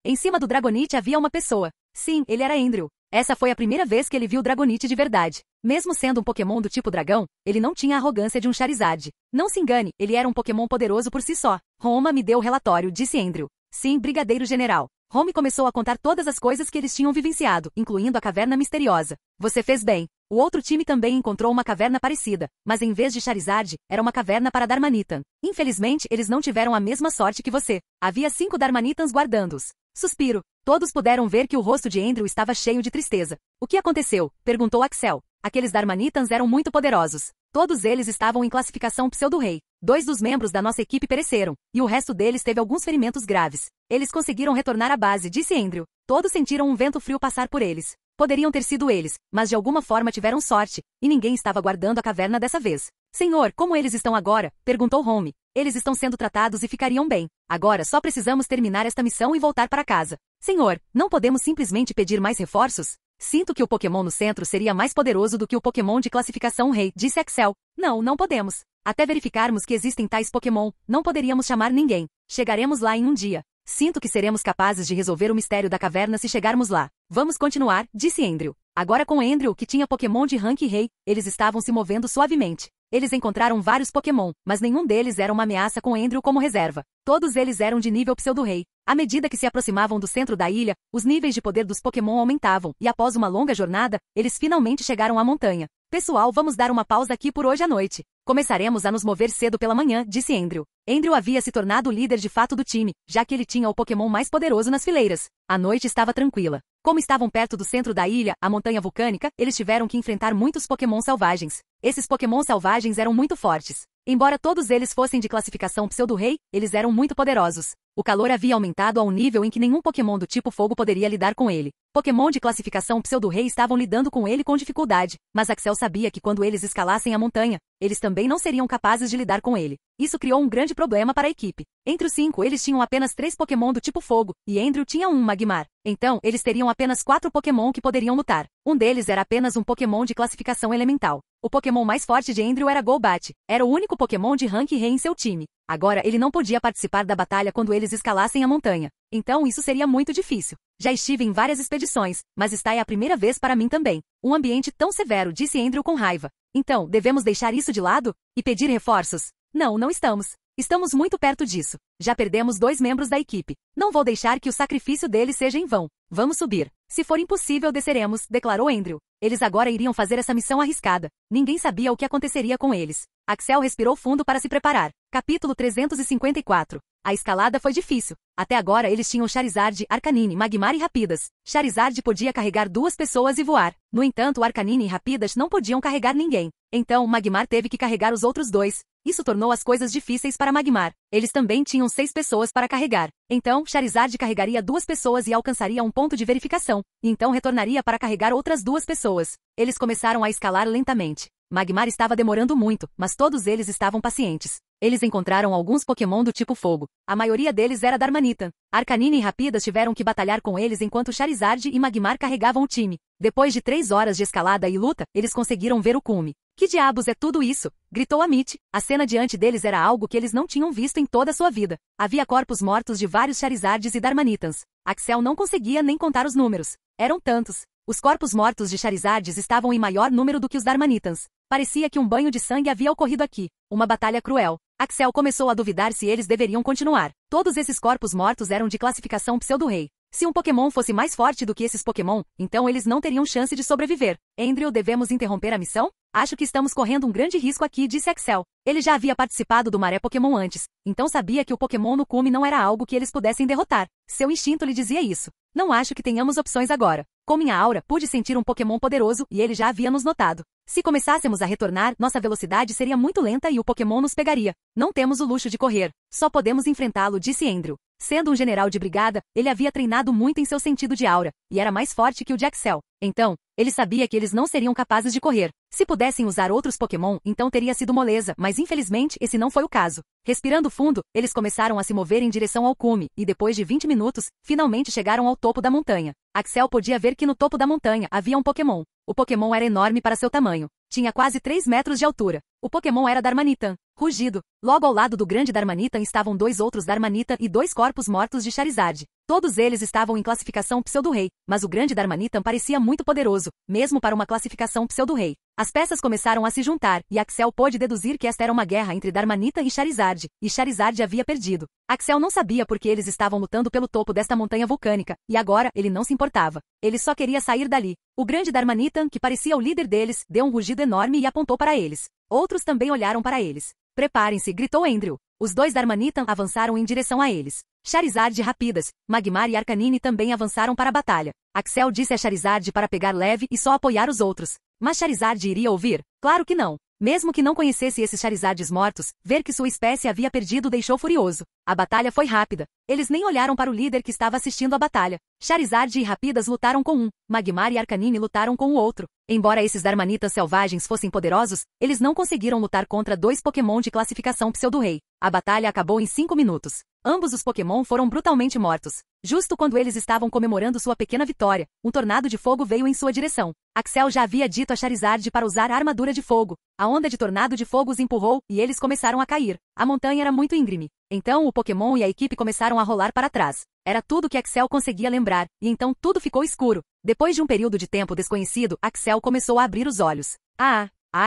Em cima do Dragonite havia uma pessoa. Sim, ele era Andrew. Essa foi a primeira vez que ele viu Dragonite de verdade. Mesmo sendo um Pokémon do tipo dragão, ele não tinha a arrogância de um Charizard. Não se engane, ele era um Pokémon poderoso por si só. Roma me deu o relatório, disse Andrew. Sim, Brigadeiro General. Home começou a contar todas as coisas que eles tinham vivenciado, incluindo a caverna misteriosa. Você fez bem. O outro time também encontrou uma caverna parecida, mas em vez de Charizard, era uma caverna para Darmanitan. Infelizmente, eles não tiveram a mesma sorte que você. Havia 5 Darmanitans guardando-os. Suspiro. Todos puderam ver que o rosto de Andrew estava cheio de tristeza. O que aconteceu? Perguntou Axel. Aqueles Darmanitans eram muito poderosos. Todos eles estavam em classificação pseudo-rei. 2 dos membros da nossa equipe pereceram, e o resto deles teve alguns ferimentos graves. Eles conseguiram retornar à base, disse Andrew. Todos sentiram um vento frio passar por eles. Poderiam ter sido eles, mas de alguma forma tiveram sorte, e ninguém estava guardando a caverna dessa vez. Senhor, como eles estão agora? Perguntou Home. Eles estão sendo tratados e ficariam bem. Agora só precisamos terminar esta missão e voltar para casa. Senhor, não podemos simplesmente pedir mais reforços? Sinto que o Pokémon no centro seria mais poderoso do que o Pokémon de classificação rei, disse Axel. Não podemos. Até verificarmos que existem tais Pokémon, não poderíamos chamar ninguém. Chegaremos lá em 1 dia. Sinto que seremos capazes de resolver o mistério da caverna se chegarmos lá. Vamos continuar, disse Andrew. Agora com Andrew, que tinha Pokémon de rank rei, eles estavam se movendo suavemente. Eles encontraram vários Pokémon, mas nenhum deles era uma ameaça com Andrew como reserva. Todos eles eram de nível pseudo-rei. À medida que se aproximavam do centro da ilha, os níveis de poder dos Pokémon aumentavam, e após uma longa jornada, eles finalmente chegaram à montanha. Pessoal, vamos dar uma pausa aqui por hoje à noite. Começaremos a nos mover cedo pela manhã, disse Andrew. Andrew havia se tornado o líder de fato do time, já que ele tinha o Pokémon mais poderoso nas fileiras. A noite estava tranquila. Como estavam perto do centro da ilha, a montanha vulcânica, eles tiveram que enfrentar muitos Pokémon selvagens. Esses Pokémon selvagens eram muito fortes. Embora todos eles fossem de classificação pseudo-rei, eles eram muito poderosos. O calor havia aumentado a um nível em que nenhum Pokémon do tipo fogo poderia lidar com ele. Pokémon de classificação pseudo-rei estavam lidando com ele com dificuldade, mas Axel sabia que quando eles escalassem a montanha, eles também não seriam capazes de lidar com ele. Isso criou um grande problema para a equipe. Entre os 5, eles tinham apenas 3 Pokémon do tipo fogo, e Andrew tinha um Magmar. Então, eles teriam apenas 4 Pokémon que poderiam lutar. Um deles era apenas um Pokémon de classificação elemental. O Pokémon mais forte de Andrew era Golbat. Era o único Pokémon de rank rei em seu time. Agora, ele não podia participar da batalha quando eles escalassem a montanha. Então isso seria muito difícil. Já estive em várias expedições, mas esta é a primeira vez para mim também. Um ambiente tão severo, disse Andrew com raiva. Então, devemos deixar isso de lado? E pedir reforços? Não, não estamos. Estamos muito perto disso. Já perdemos 2 membros da equipe. Não vou deixar que o sacrifício deles seja em vão. Vamos subir. Se for impossível, desceremos, declarou Andrew. Eles agora iriam fazer essa missão arriscada. Ninguém sabia o que aconteceria com eles. Axel respirou fundo para se preparar. Capítulo 354. A escalada foi difícil. Até agora eles tinham Charizard, Arcanine, Magmar e Rapidas. Charizard podia carregar 2 pessoas e voar. No entanto, Arcanine e Rapidas não podiam carregar ninguém. Então, Magmar teve que carregar os outros 2. Isso tornou as coisas difíceis para Magmar. Eles também tinham 6 pessoas para carregar. Então, Charizard carregaria 2 pessoas e alcançaria um ponto de verificação. E então retornaria para carregar outras 2 pessoas. Eles começaram a escalar lentamente. Magmar estava demorando muito, mas todos eles estavam pacientes. Eles encontraram alguns Pokémon do tipo fogo. A maioria deles era Darmanitan. Arcanine e Rapidas tiveram que batalhar com eles enquanto Charizard e Magmar carregavam o time. Depois de 3 horas de escalada e luta, eles conseguiram ver o cume. Que diabos é tudo isso? Gritou Amit. A cena diante deles era algo que eles não tinham visto em toda a sua vida. Havia corpos mortos de vários Charizards e Darmanitans. Axel não conseguia nem contar os números. Eram tantos. Os corpos mortos de Charizards estavam em maior número do que os Darmanitans. Parecia que um banho de sangue havia ocorrido aqui. Uma batalha cruel. Axel começou a duvidar se eles deveriam continuar. Todos esses corpos mortos eram de classificação pseudo-rei. Se um Pokémon fosse mais forte do que esses Pokémon, então eles não teriam chance de sobreviver. Andrew, devemos interromper a missão? Acho que estamos correndo um grande risco aqui, disse Axel. Ele já havia participado do Maré Pokémon antes, então sabia que o Pokémon no cume não era algo que eles pudessem derrotar. Seu instinto lhe dizia isso. Não acho que tenhamos opções agora. Com minha aura, pude sentir um Pokémon poderoso e ele já havia nos notado. Se começássemos a retornar, nossa velocidade seria muito lenta e o Pokémon nos pegaria. Não temos o luxo de correr. Só podemos enfrentá-lo, disse Andrew. Sendo um general de brigada, ele havia treinado muito em seu sentido de aura, e era mais forte que o de Axel. Então, ele sabia que eles não seriam capazes de correr. Se pudessem usar outros Pokémon, então teria sido moleza, mas infelizmente esse não foi o caso. Respirando fundo, eles começaram a se mover em direção ao cume, e depois de 20 minutos, finalmente chegaram ao topo da montanha. Axel podia ver que no topo da montanha havia um Pokémon. O Pokémon era enorme para seu tamanho. Tinha quase 3 metros de altura. O Pokémon era Darmanitan. Rugido. Logo ao lado do grande Darmanitan estavam 2 outros Darmanitan e 2 corpos mortos de Charizard. Todos eles estavam em classificação pseudo-rei, mas o grande Darmanitan parecia muito poderoso, mesmo para uma classificação pseudo-rei. As peças começaram a se juntar, e Axel pôde deduzir que esta era uma guerra entre Darmanitan e Charizard havia perdido. Axel não sabia por que eles estavam lutando pelo topo desta montanha vulcânica, e agora ele não se importava. Ele só queria sair dali. O grande Darmanitan, que parecia o líder deles, deu um rugido enorme e apontou para eles. Outros também olharam para eles. Preparem-se, gritou Andrew. Os 2 Darmanitan avançaram em direção a eles. Charizard e Rapidas, Magmar e Arcanine também avançaram para a batalha. Axel disse a Charizard para pegar leve e só apoiar os outros. Mas Charizard iria ouvir? Claro que não. Mesmo que não conhecesse esses Charizards mortos, ver que sua espécie havia perdido o deixou furioso. A batalha foi rápida. Eles nem olharam para o líder que estava assistindo a batalha. Charizard e Rapidas lutaram com um. Magmar e Arcanine lutaram com o outro. Embora esses Darmanitas selvagens fossem poderosos, eles não conseguiram lutar contra 2 Pokémon de classificação pseudo-rei. A batalha acabou em 5 minutos. Ambos os Pokémon foram brutalmente mortos. Justo quando eles estavam comemorando sua pequena vitória, um tornado de fogo veio em sua direção. Axel já havia dito a Charizard para usar a armadura de fogo. A onda de tornado de fogo os empurrou, e eles começaram a cair. A montanha era muito íngreme. Então o Pokémon e a equipe começaram a rolar para trás. Era tudo que Axel conseguia lembrar, e então tudo ficou escuro. Depois de um período de tempo desconhecido, Axel começou a abrir os olhos.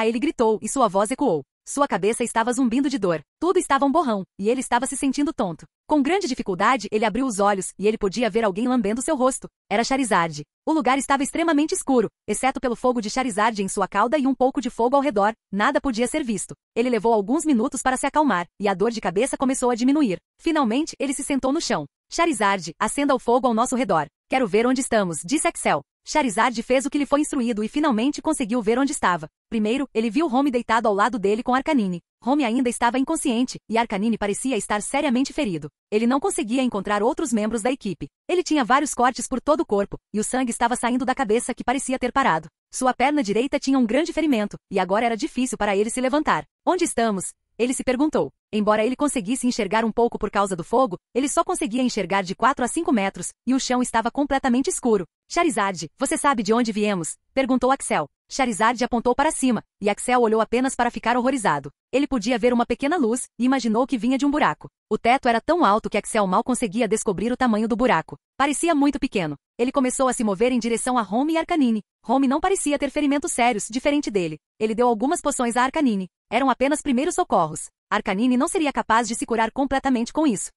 Ele gritou, e sua voz ecoou. Sua cabeça estava zumbindo de dor. Tudo estava um borrão, e ele estava se sentindo tonto. Com grande dificuldade, ele abriu os olhos, e ele podia ver alguém lambendo seu rosto. Era Charizard. O lugar estava extremamente escuro, exceto pelo fogo de Charizard em sua cauda e um pouco de fogo ao redor, nada podia ser visto. Ele levou alguns minutos para se acalmar, e a dor de cabeça começou a diminuir. Finalmente, ele se sentou no chão. Charizard, acenda o fogo ao nosso redor. Quero ver onde estamos, disse Axel. Charizard fez o que lhe foi instruído e finalmente conseguiu ver onde estava. Primeiro, ele viu Home deitado ao lado dele com Arcanine. Home ainda estava inconsciente, e Arcanine parecia estar seriamente ferido. Ele não conseguia encontrar outros membros da equipe. Ele tinha vários cortes por todo o corpo, e o sangue estava saindo da cabeça que parecia ter parado. Sua perna direita tinha um grande ferimento, e agora era difícil para ele se levantar. Onde estamos? Ele se perguntou. Embora ele conseguisse enxergar um pouco por causa do fogo, ele só conseguia enxergar de 4 a 5 metros, e o chão estava completamente escuro. Charizard, você sabe de onde viemos? Perguntou Axel. Charizard apontou para cima, e Axel olhou apenas para ficar horrorizado. Ele podia ver uma pequena luz, e imaginou que vinha de um buraco. O teto era tão alto que Axel mal conseguia descobrir o tamanho do buraco. Parecia muito pequeno. Ele começou a se mover em direção a Home e Arcanine. Home não parecia ter ferimentos sérios, diferente dele. Ele deu algumas poções a Arcanine. Eram apenas primeiros socorros. Arcanine não seria capaz de se curar completamente com isso.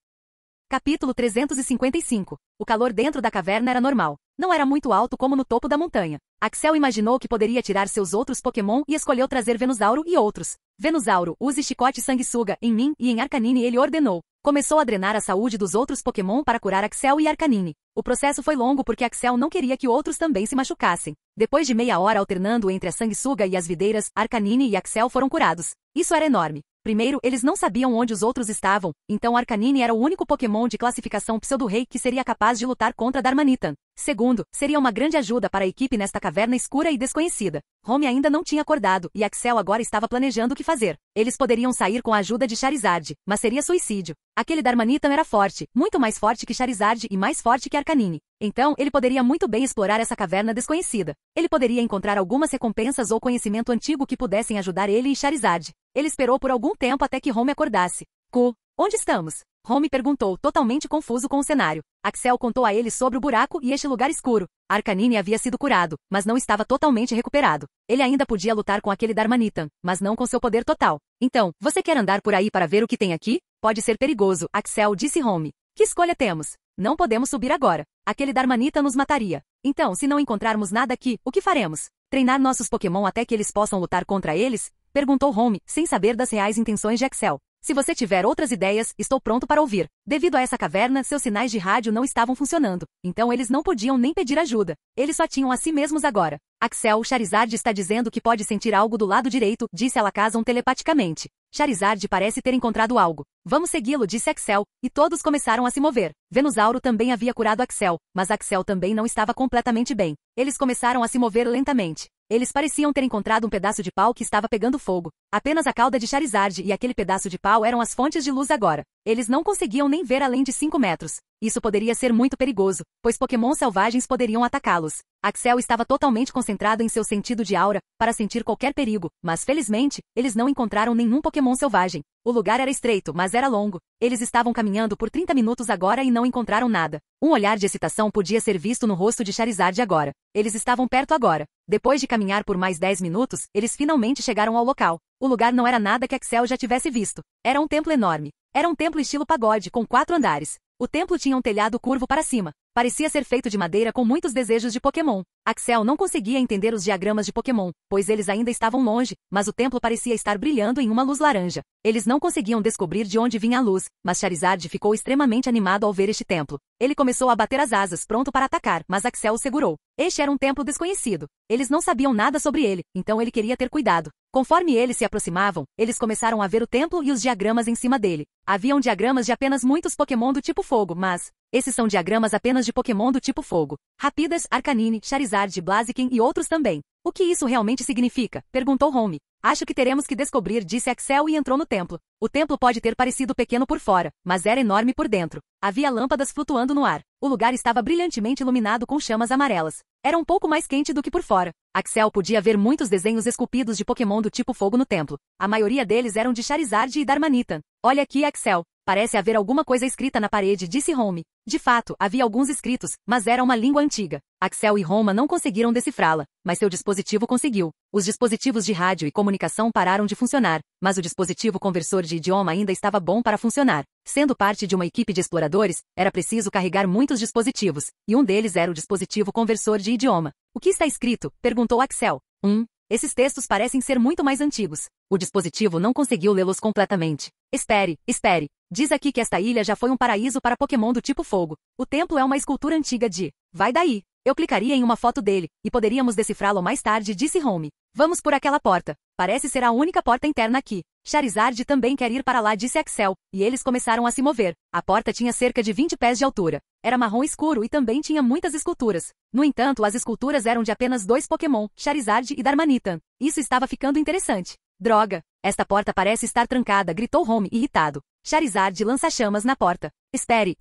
Capítulo 355. O calor dentro da caverna era normal. Não era muito alto como no topo da montanha. Axel imaginou que poderia tirar seus outros Pokémon e escolheu trazer Venusauro e outros. Venusauro, use chicote sanguessuga em mim e em Arcanine, ele ordenou. Começou a drenar a saúde dos outros Pokémon para curar Axel e Arcanine. O processo foi longo porque Axel não queria que outros também se machucassem. Depois de meia hora alternando entre a sanguessuga e as videiras, Arcanine e Axel foram curados. Isso era enorme. Primeiro, eles não sabiam onde os outros estavam, então Arcanine era o único Pokémon de classificação Pseudo-Rei que seria capaz de lutar contra Darmanitan. Segundo, seria uma grande ajuda para a equipe nesta caverna escura e desconhecida. Home ainda não tinha acordado e Axel agora estava planejando o que fazer. Eles poderiam sair com a ajuda de Charizard, mas seria suicídio. Aquele Darmanitan era forte, muito mais forte que Charizard e mais forte que Arcanine. Então, ele poderia muito bem explorar essa caverna desconhecida. Ele poderia encontrar algumas recompensas ou conhecimento antigo que pudessem ajudar ele e Charizard. Ele esperou por algum tempo até que Home acordasse. Onde estamos? Home perguntou, totalmente confuso com o cenário. Axel contou a ele sobre o buraco e este lugar escuro. Arcanine havia sido curado, mas não estava totalmente recuperado. Ele ainda podia lutar com aquele Darmanitan, mas não com seu poder total. Então, você quer andar por aí para ver o que tem aqui? Pode ser perigoso, Axel disse Home. Que escolha temos? Não podemos subir agora. Aquele Darmanitan nos mataria. Então, se não encontrarmos nada aqui, o que faremos? Treinar nossos Pokémon até que eles possam lutar contra eles? Perguntou Home, sem saber das reais intenções de Axel. Se você tiver outras ideias, estou pronto para ouvir. Devido a essa caverna, seus sinais de rádio não estavam funcionando. Então eles não podiam nem pedir ajuda. Eles só tinham a si mesmos agora. Axel, Charizard está dizendo que pode sentir algo do lado direito, disse Alakazam telepaticamente. Charizard parece ter encontrado algo. Vamos segui-lo, disse Axel, e todos começaram a se mover. Venusauro também havia curado Axel, mas Axel também não estava completamente bem. Eles começaram a se mover lentamente. Eles pareciam ter encontrado um pedaço de pau que estava pegando fogo. Apenas a cauda de Charizard e aquele pedaço de pau eram as fontes de luz agora. Eles não conseguiam nem ver além de 5 metros. Isso poderia ser muito perigoso, pois Pokémon selvagens poderiam atacá-los. Axel estava totalmente concentrado em seu sentido de aura, para sentir qualquer perigo, mas felizmente, eles não encontraram nenhum Pokémon selvagem. O lugar era estreito, mas era longo. Eles estavam caminhando por 30 minutos agora e não encontraram nada. Um olhar de excitação podia ser visto no rosto de Charizard agora. Eles estavam perto agora. Depois de caminhar por mais 10 minutos, eles finalmente chegaram ao local. O lugar não era nada que Axel já tivesse visto. Era um templo enorme. Era um templo estilo pagode, com 4 andares. O templo tinha um telhado curvo para cima. Parecia ser feito de madeira com muitos desejos de Pokémon. Axel não conseguia entender os diagramas de Pokémon, pois eles ainda estavam longe, mas o templo parecia estar brilhando em uma luz laranja. Eles não conseguiam descobrir de onde vinha a luz, mas Charizard ficou extremamente animado ao ver este templo. Ele começou a bater as asas, pronto para atacar, mas Axel o segurou. Este era um templo desconhecido. Eles não sabiam nada sobre ele, então ele queria ter cuidado. Conforme eles se aproximavam, eles começaram a ver o templo e os diagramas em cima dele. Haviam diagramas de apenas muitos Pokémon do tipo fogo, mas esses são diagramas apenas de Pokémon do tipo fogo. Rapidas, Arcanine, Charizard, Blaziken e outros também. O que isso realmente significa? Perguntou Home. Acho que teremos que descobrir, disse Axel e entrou no templo. O templo pode ter parecido pequeno por fora, mas era enorme por dentro. Havia lâmpadas flutuando no ar. O lugar estava brilhantemente iluminado com chamas amarelas. Era um pouco mais quente do que por fora. Axel podia ver muitos desenhos esculpidos de Pokémon do tipo fogo no templo. A maioria deles eram de Charizard e Darmanitan. Olha aqui, Axel. Parece haver alguma coisa escrita na parede, disse Home. De fato, havia alguns escritos, mas era uma língua antiga. Axel e Homa não conseguiram decifrá-la, mas seu dispositivo conseguiu. Os dispositivos de rádio e comunicação pararam de funcionar, mas o dispositivo conversor de idioma ainda estava bom para funcionar. Sendo parte de uma equipe de exploradores, era preciso carregar muitos dispositivos, e um deles era o dispositivo conversor de idioma. O que está escrito? Perguntou Axel. Esses textos parecem ser muito mais antigos. O dispositivo não conseguiu lê-los completamente. Espere. Diz aqui que esta ilha já foi um paraíso para Pokémon do tipo fogo. O templo é uma escultura antiga de... Vai daí. Eu clicaria em uma foto dele, e poderíamos decifrá-lo mais tarde, disse Home. Vamos por aquela porta. Parece ser a única porta interna aqui. Charizard também quer ir para lá, disse Axel, e eles começaram a se mover. A porta tinha cerca de 20 pés de altura. Era marrom escuro e também tinha muitas esculturas. No entanto, as esculturas eram de apenas 2 Pokémon, Charizard e Darmanitan. Isso estava ficando interessante. Droga! Esta porta parece estar trancada, gritou Home, irritado. Charizard lança chamas na porta. Espere.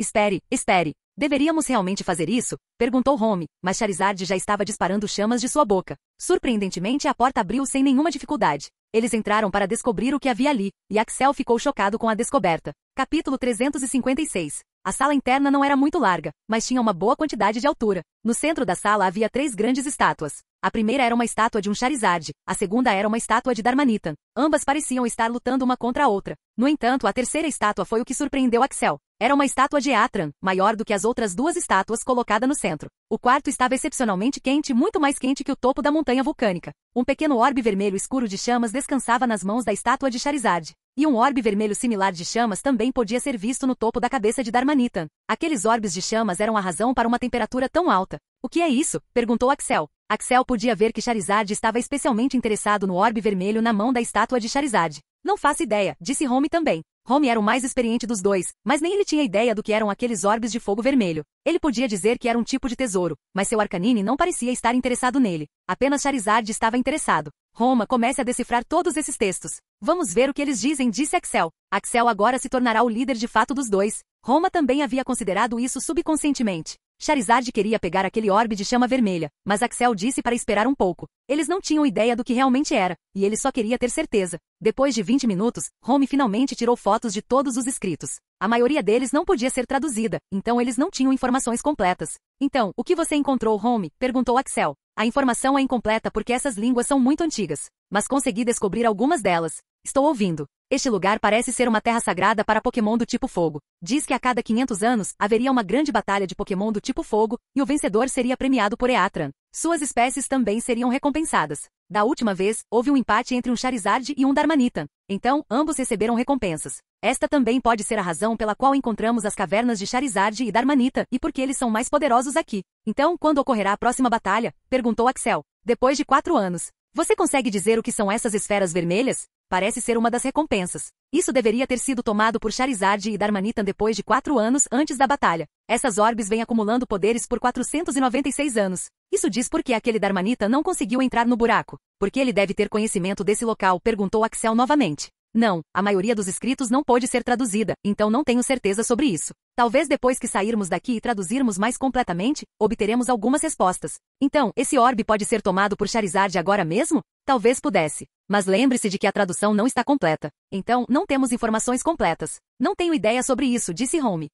Deveríamos realmente fazer isso? Perguntou Home, mas Charizard já estava disparando chamas de sua boca. Surpreendentemente, a porta abriu sem nenhuma dificuldade. Eles entraram para descobrir o que havia ali, e Axel ficou chocado com a descoberta. Capítulo 356. A sala interna não era muito larga, mas tinha uma boa quantidade de altura. No centro da sala havia 3 grandes estátuas. A primeira era uma estátua de um Charizard, a segunda era uma estátua de Darmanitan. Ambas pareciam estar lutando uma contra a outra. No entanto, a terceira estátua foi o que surpreendeu Axel. Era uma estátua de Eatran, maior do que as outras 2 estátuas colocada no centro. O quarto estava excepcionalmente quente, muito mais quente que o topo da montanha vulcânica. Um pequeno orbe vermelho escuro de chamas descansava nas mãos da estátua de Charizard. E um orbe vermelho similar de chamas também podia ser visto no topo da cabeça de Darmanitan. Aqueles orbes de chamas eram a razão para uma temperatura tão alta. O que é isso? Perguntou Axel. Axel podia ver que Charizard estava especialmente interessado no orbe vermelho na mão da estátua de Charizard. Não faço ideia, disse Home também. Home era o mais experiente dos dois, mas nem ele tinha ideia do que eram aqueles orbes de fogo vermelho. Ele podia dizer que era um tipo de tesouro, mas seu Arcanine não parecia estar interessado nele. Apenas Charizard estava interessado. Roma, comece a decifrar todos esses textos. Vamos ver o que eles dizem, disse Axel. Axel agora se tornará o líder de fato dos dois. Roma também havia considerado isso subconscientemente. Charizard queria pegar aquele orbe de chama vermelha, mas Axel disse para esperar um pouco. Eles não tinham ideia do que realmente era, e ele só queria ter certeza. Depois de 20 minutos, Home finalmente tirou fotos de todos os escritos. A maioria deles não podia ser traduzida, então eles não tinham informações completas. Então, o que você encontrou, Home? Perguntou Axel. A informação é incompleta porque essas línguas são muito antigas, mas consegui descobrir algumas delas. Estou ouvindo. Este lugar parece ser uma terra sagrada para Pokémon do tipo fogo. Diz que a cada 500 anos, haveria uma grande batalha de Pokémon do tipo fogo, e o vencedor seria premiado por Eatran. Suas espécies também seriam recompensadas. Da última vez, houve um empate entre um Charizard e um Darmanitan. Então, ambos receberam recompensas. Esta também pode ser a razão pela qual encontramos as cavernas de Charizard e Darmanitan, e porque eles são mais poderosos aqui. Então, quando ocorrerá a próxima batalha? Perguntou Axel. Depois de 4 anos. Você consegue dizer o que são essas esferas vermelhas? Parece ser uma das recompensas. Isso deveria ter sido tomado por Charizard e Darmanitan depois de 4 anos antes da batalha. Essas orbes vêm acumulando poderes por 496 anos. Isso diz por que aquele Darmanitan não conseguiu entrar no buraco. Porque ele deve ter conhecimento desse local, perguntou Axel novamente. Não, a maioria dos escritos não pôde ser traduzida, então não tenho certeza sobre isso. Talvez depois que sairmos daqui e traduzirmos mais completamente, obteremos algumas respostas. Então, esse orbe pode ser tomado por Charizard agora mesmo? Talvez pudesse. Mas lembre-se de que a tradução não está completa. Então, não temos informações completas. Não tenho ideia sobre isso, disse Home.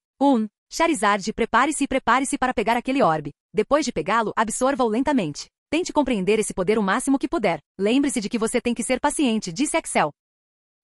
Charizard, prepare-se e prepare-se para pegar aquele orbe. Depois de pegá-lo, absorva-o lentamente. Tente compreender esse poder o máximo que puder. Lembre-se de que você tem que ser paciente, disse Axel.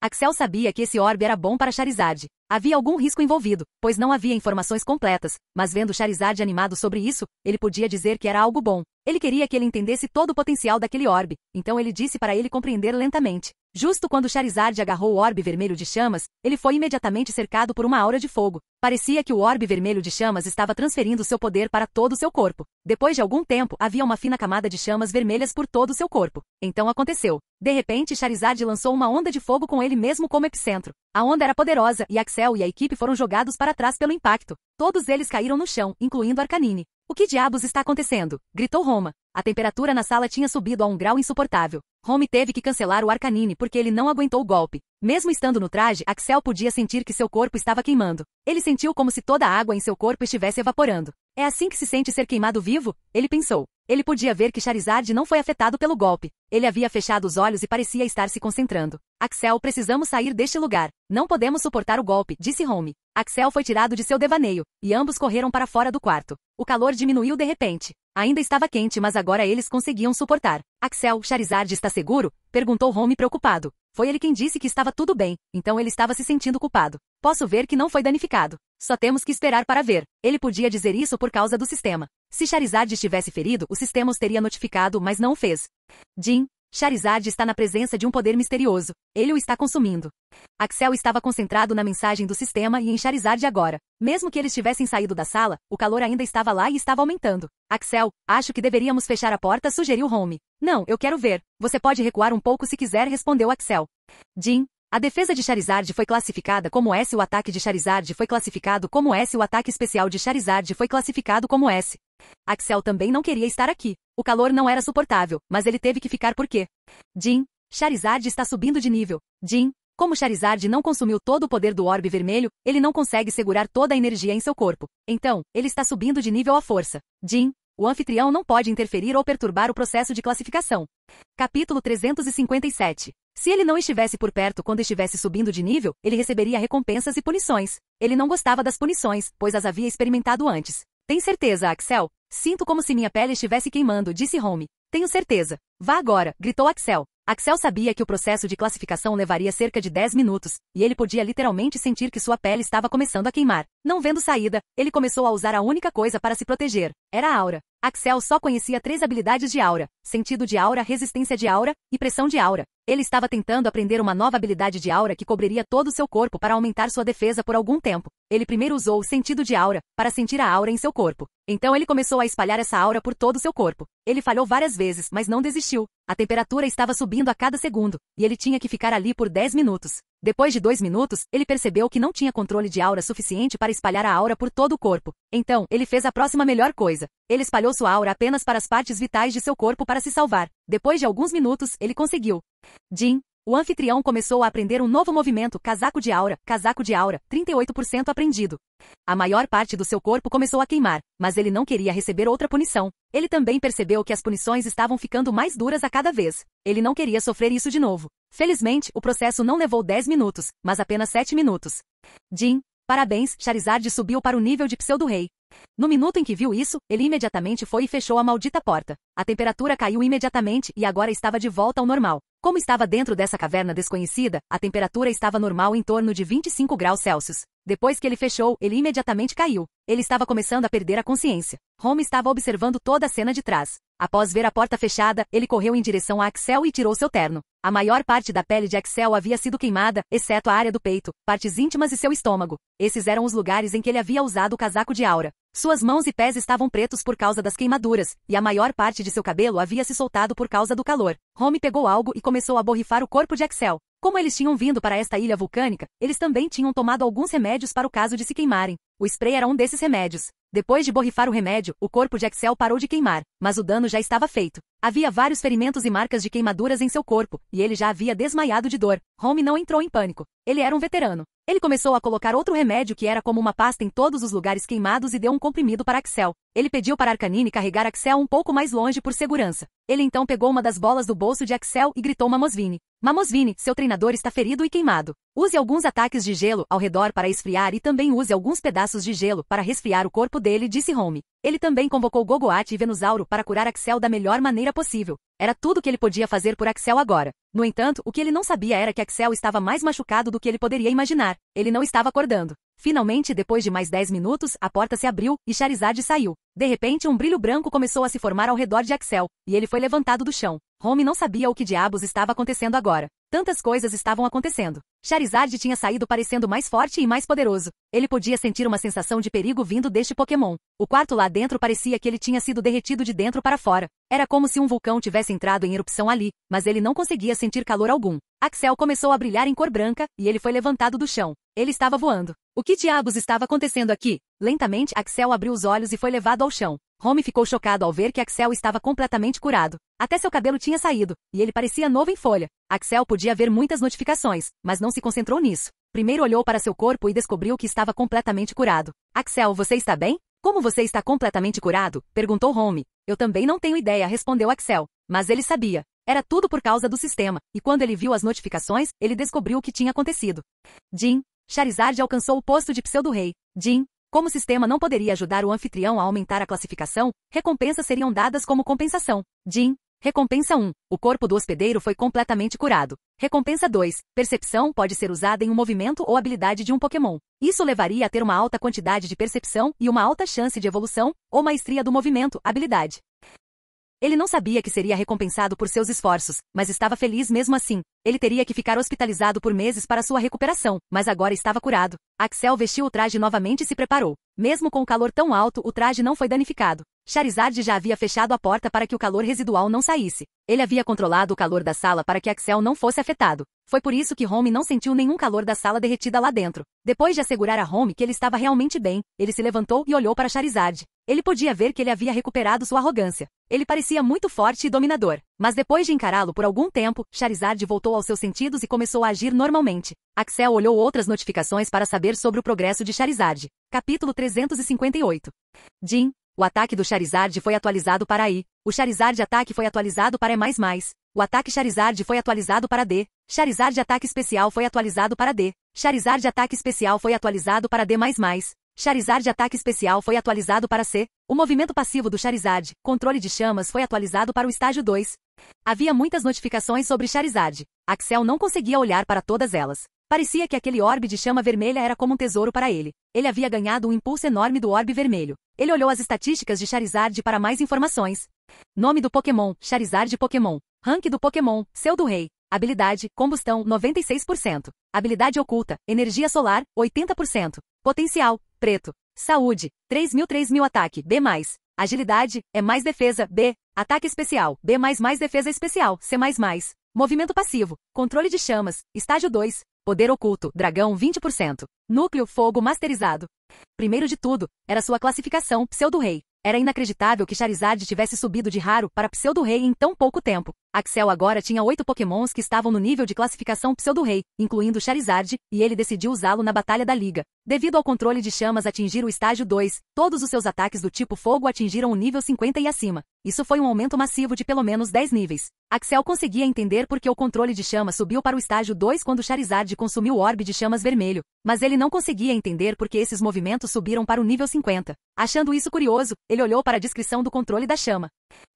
Axel sabia que esse orbe era bom para Charizard. Havia algum risco envolvido, pois não havia informações completas, mas vendo Charizard animado sobre isso, ele podia dizer que era algo bom. Ele queria que ele entendesse todo o potencial daquele orbe, então ele disse para ele compreender lentamente. Justo quando Charizard agarrou o orbe vermelho de chamas, ele foi imediatamente cercado por uma aura de fogo. Parecia que o orbe vermelho de chamas estava transferindo seu poder para todo o seu corpo. Depois de algum tempo, havia uma fina camada de chamas vermelhas por todo o seu corpo. Então aconteceu. De repente, Charizard lançou uma onda de fogo com ele mesmo como epicentro. A onda era poderosa e Axel e a equipe foram jogados para trás pelo impacto. Todos eles caíram no chão, incluindo Arcanine. O que diabos está acontecendo? Gritou Roma. A temperatura na sala tinha subido a um grau insuportável. Home teve que cancelar o Arcanine porque ele não aguentou o golpe. Mesmo estando no traje, Axel podia sentir que seu corpo estava queimando. Ele sentiu como se toda a água em seu corpo estivesse evaporando. É assim que se sente ser queimado vivo? Ele pensou. Ele podia ver que Charizard não foi afetado pelo golpe. Ele havia fechado os olhos e parecia estar se concentrando. Axel, precisamos sair deste lugar. Não podemos suportar o golpe, disse Home. Axel foi tirado de seu devaneio, e ambos correram para fora do quarto. O calor diminuiu de repente. Ainda estava quente, mas agora eles conseguiam suportar. Axel, Charizard está seguro? Perguntou Home preocupado. Foi ele quem disse que estava tudo bem, então ele estava se sentindo culpado. Posso ver que não foi danificado. Só temos que esperar para ver. Ele podia dizer isso por causa do sistema. Se Charizard estivesse ferido, o sistema os teria notificado, mas não o fez. Jim, Charizard está na presença de um poder misterioso. Ele o está consumindo. Axel estava concentrado na mensagem do sistema e em Charizard agora. Mesmo que eles tivessem saído da sala, o calor ainda estava lá e estava aumentando. Axel, acho que deveríamos fechar a porta, sugeriu Home. Não, eu quero ver. Você pode recuar um pouco se quiser, respondeu Axel. Jim, a defesa de Charizard foi classificada como S. O ataque de Charizard foi classificado como S. O ataque especial de Charizard foi classificado como S. Axel também não queria estar aqui. O calor não era suportável, mas ele teve que ficar por quê? Jim, Charizard está subindo de nível. Jim, como Charizard não consumiu todo o poder do orbe vermelho, ele não consegue segurar toda a energia em seu corpo. Então, ele está subindo de nível à força. Jim, o anfitrião não pode interferir ou perturbar o processo de classificação. Capítulo 357. Se ele não estivesse por perto quando estivesse subindo de nível, ele receberia recompensas e punições. Ele não gostava das punições, pois as havia experimentado antes. Tem certeza, Axel? Sinto como se minha pele estivesse queimando, disse Home. Tenho certeza. Vá agora, gritou Axel. Axel sabia que o processo de classificação levaria cerca de 10 minutos, e ele podia literalmente sentir que sua pele estava começando a queimar. Não vendo saída, ele começou a usar a única coisa para se proteger. Era a aura. Axel só conhecia 3 habilidades de aura: sentido de aura, resistência de aura e pressão de aura. Ele estava tentando aprender uma nova habilidade de aura que cobriria todo o seu corpo para aumentar sua defesa por algum tempo. Ele primeiro usou o sentido de aura, para sentir a aura em seu corpo. Então ele começou a espalhar essa aura por todo o seu corpo. Ele falhou várias vezes, mas não desistiu. A temperatura estava subindo a cada segundo, e ele tinha que ficar ali por 10 minutos. Depois de 2 minutos, ele percebeu que não tinha controle de aura suficiente para espalhar a aura por todo o corpo. Então, ele fez a próxima melhor coisa. Ele espalhou sua aura apenas para as partes vitais de seu corpo para se salvar. Depois de alguns minutos, ele conseguiu. Jin, o anfitrião, começou a aprender um novo movimento, casaco de aura, 38% aprendido. A maior parte do seu corpo começou a queimar, mas ele não queria receber outra punição. Ele também percebeu que as punições estavam ficando mais duras a cada vez. Ele não queria sofrer isso de novo. Felizmente, o processo não levou 10 minutos, mas apenas 7 minutos. Jin, parabéns, Charizard subiu para o nível de pseudo-rei. No minuto em que viu isso, ele imediatamente foi e fechou a maldita porta. A temperatura caiu imediatamente e agora estava de volta ao normal. Como estava dentro dessa caverna desconhecida, a temperatura estava normal em torno de 25 graus Celsius. Depois que ele fechou, ele imediatamente caiu. Ele estava começando a perder a consciência. Home estava observando toda a cena de trás. Após ver a porta fechada, ele correu em direção a Axel e tirou seu terno. A maior parte da pele de Axel havia sido queimada, exceto a área do peito, partes íntimas e seu estômago. Esses eram os lugares em que ele havia usado o casaco de aura. Suas mãos e pés estavam pretos por causa das queimaduras, e a maior parte de seu cabelo havia se soltado por causa do calor. Home pegou algo e começou a borrifar o corpo de Axel. Como eles tinham vindo para esta ilha vulcânica, eles também tinham tomado alguns remédios para o caso de se queimarem. O spray era um desses remédios. Depois de borrifar o remédio, o corpo de Axel parou de queimar, mas o dano já estava feito. Havia vários ferimentos e marcas de queimaduras em seu corpo, e ele já havia desmaiado de dor. Home não entrou em pânico. Ele era um veterano. Ele começou a colocar outro remédio que era como uma pasta em todos os lugares queimados e deu um comprimido para Axel. Ele pediu para Arcanine carregar Axel um pouco mais longe por segurança. Ele então pegou uma das bolas do bolso de Axel e gritou Mamosvine. Mamosvine, seu treinador está ferido e queimado. Use alguns ataques de gelo ao redor para esfriar e também use alguns pedaços de gelo para resfriar o corpo dele, disse Home. Ele também convocou Gogoat e Venusauro para curar Axel da melhor maneira possível. Era tudo que ele podia fazer por Axel agora. No entanto, o que ele não sabia era que Axel estava mais machucado do que ele poderia imaginar. Ele não estava acordando. Finalmente, depois de mais 10 minutos, a porta se abriu e Charizard saiu. De repente, um brilho branco começou a se formar ao redor de Axel, e ele foi levantado do chão. Home não sabia o que diabos estava acontecendo agora. Tantas coisas estavam acontecendo. Charizard tinha saído parecendo mais forte e mais poderoso. Ele podia sentir uma sensação de perigo vindo deste Pokémon. O quarto lá dentro parecia que ele tinha sido derretido de dentro para fora. Era como se um vulcão tivesse entrado em erupção ali, mas ele não conseguia sentir calor algum. Axel começou a brilhar em cor branca, e ele foi levantado do chão. Ele estava voando. O que diabos estava acontecendo aqui? Lentamente, Axel abriu os olhos e foi levado ao chão. Home ficou chocado ao ver que Axel estava completamente curado. Até seu cabelo tinha saído, e ele parecia novo em folha. Axel podia ver muitas notificações, mas não se concentrou nisso. Primeiro olhou para seu corpo e descobriu que estava completamente curado. Axel, você está bem? Como você está completamente curado? Perguntou Home. Eu também não tenho ideia, respondeu Axel. Mas ele sabia. Era tudo por causa do sistema, e quando ele viu as notificações, ele descobriu o que tinha acontecido. Jin, Charizard alcançou o posto de pseudo-rei. Jin, como o sistema não poderia ajudar o anfitrião a aumentar a classificação, recompensas seriam dadas como compensação. Jin, recompensa 1. O corpo do hospedeiro foi completamente curado. Recompensa 2. Percepção pode ser usada em um movimento ou habilidade de um Pokémon. Isso levaria a ter uma alta quantidade de percepção e uma alta chance de evolução, ou maestria do movimento, habilidade. Ele não sabia que seria recompensado por seus esforços, mas estava feliz mesmo assim. Ele teria que ficar hospitalizado por meses para sua recuperação, mas agora estava curado. Axel vestiu o traje novamente e se preparou. Mesmo com o calor tão alto, o traje não foi danificado. Charizard já havia fechado a porta para que o calor residual não saísse. Ele havia controlado o calor da sala para que Axel não fosse afetado. Foi por isso que Home não sentiu nenhum calor da sala derretida lá dentro. Depois de assegurar a Home que ele estava realmente bem, ele se levantou e olhou para Charizard. Ele podia ver que ele havia recuperado sua arrogância. Ele parecia muito forte e dominador. Mas depois de encará-lo por algum tempo, Charizard voltou aos seus sentidos e começou a agir normalmente. Axel olhou outras notificações para saber sobre o progresso de Charizard. Capítulo 358. Jin, o ataque do Charizard foi atualizado para I. O Charizard ataque foi atualizado para E++. O ataque Charizard foi atualizado para D. Charizard ataque especial foi atualizado para D. Charizard ataque especial foi atualizado para D++. Charizard ataque especial foi atualizado para C. O movimento passivo do Charizard, controle de chamas, foi atualizado para o estágio 2. Havia muitas notificações sobre Charizard. Axel não conseguia olhar para todas elas. Parecia que aquele orbe de chama vermelha era como um tesouro para ele. Ele havia ganhado um impulso enorme do orbe vermelho. Ele olhou as estatísticas de Charizard para mais informações. Nome do Pokémon, Charizard Pokémon. Rank do Pokémon, Pseudo-Rei. Habilidade, combustão, 96%. Habilidade oculta, energia solar, 80%. Potencial, preto. Saúde, 3.000 ataque, B+. Agilidade, é mais defesa, B. Ataque especial, B++ defesa especial, C++. Movimento passivo, controle de chamas, estágio 2. Poder oculto, dragão, 20%. Núcleo, fogo masterizado. Primeiro de tudo, era sua classificação, Pseudo-Rei. Era inacreditável que Charizard tivesse subido de raro para Pseudo-Rei em tão pouco tempo. Axel agora tinha 8 Pokémons que estavam no nível de classificação Pseudo-Rei, incluindo Charizard, e ele decidiu usá-lo na Batalha da Liga. Devido ao controle de chamas atingir o estágio 2, todos os seus ataques do tipo fogo atingiram o nível 50 e acima. Isso foi um aumento massivo de pelo menos 10 níveis. Axel conseguia entender porque o controle de chama subiu para o estágio 2 quando Charizard consumiu o orbe de chamas vermelho, mas ele não conseguia entender porque esses movimentos subiram para o nível 50. Achando isso curioso, ele olhou para a descrição do controle da chama.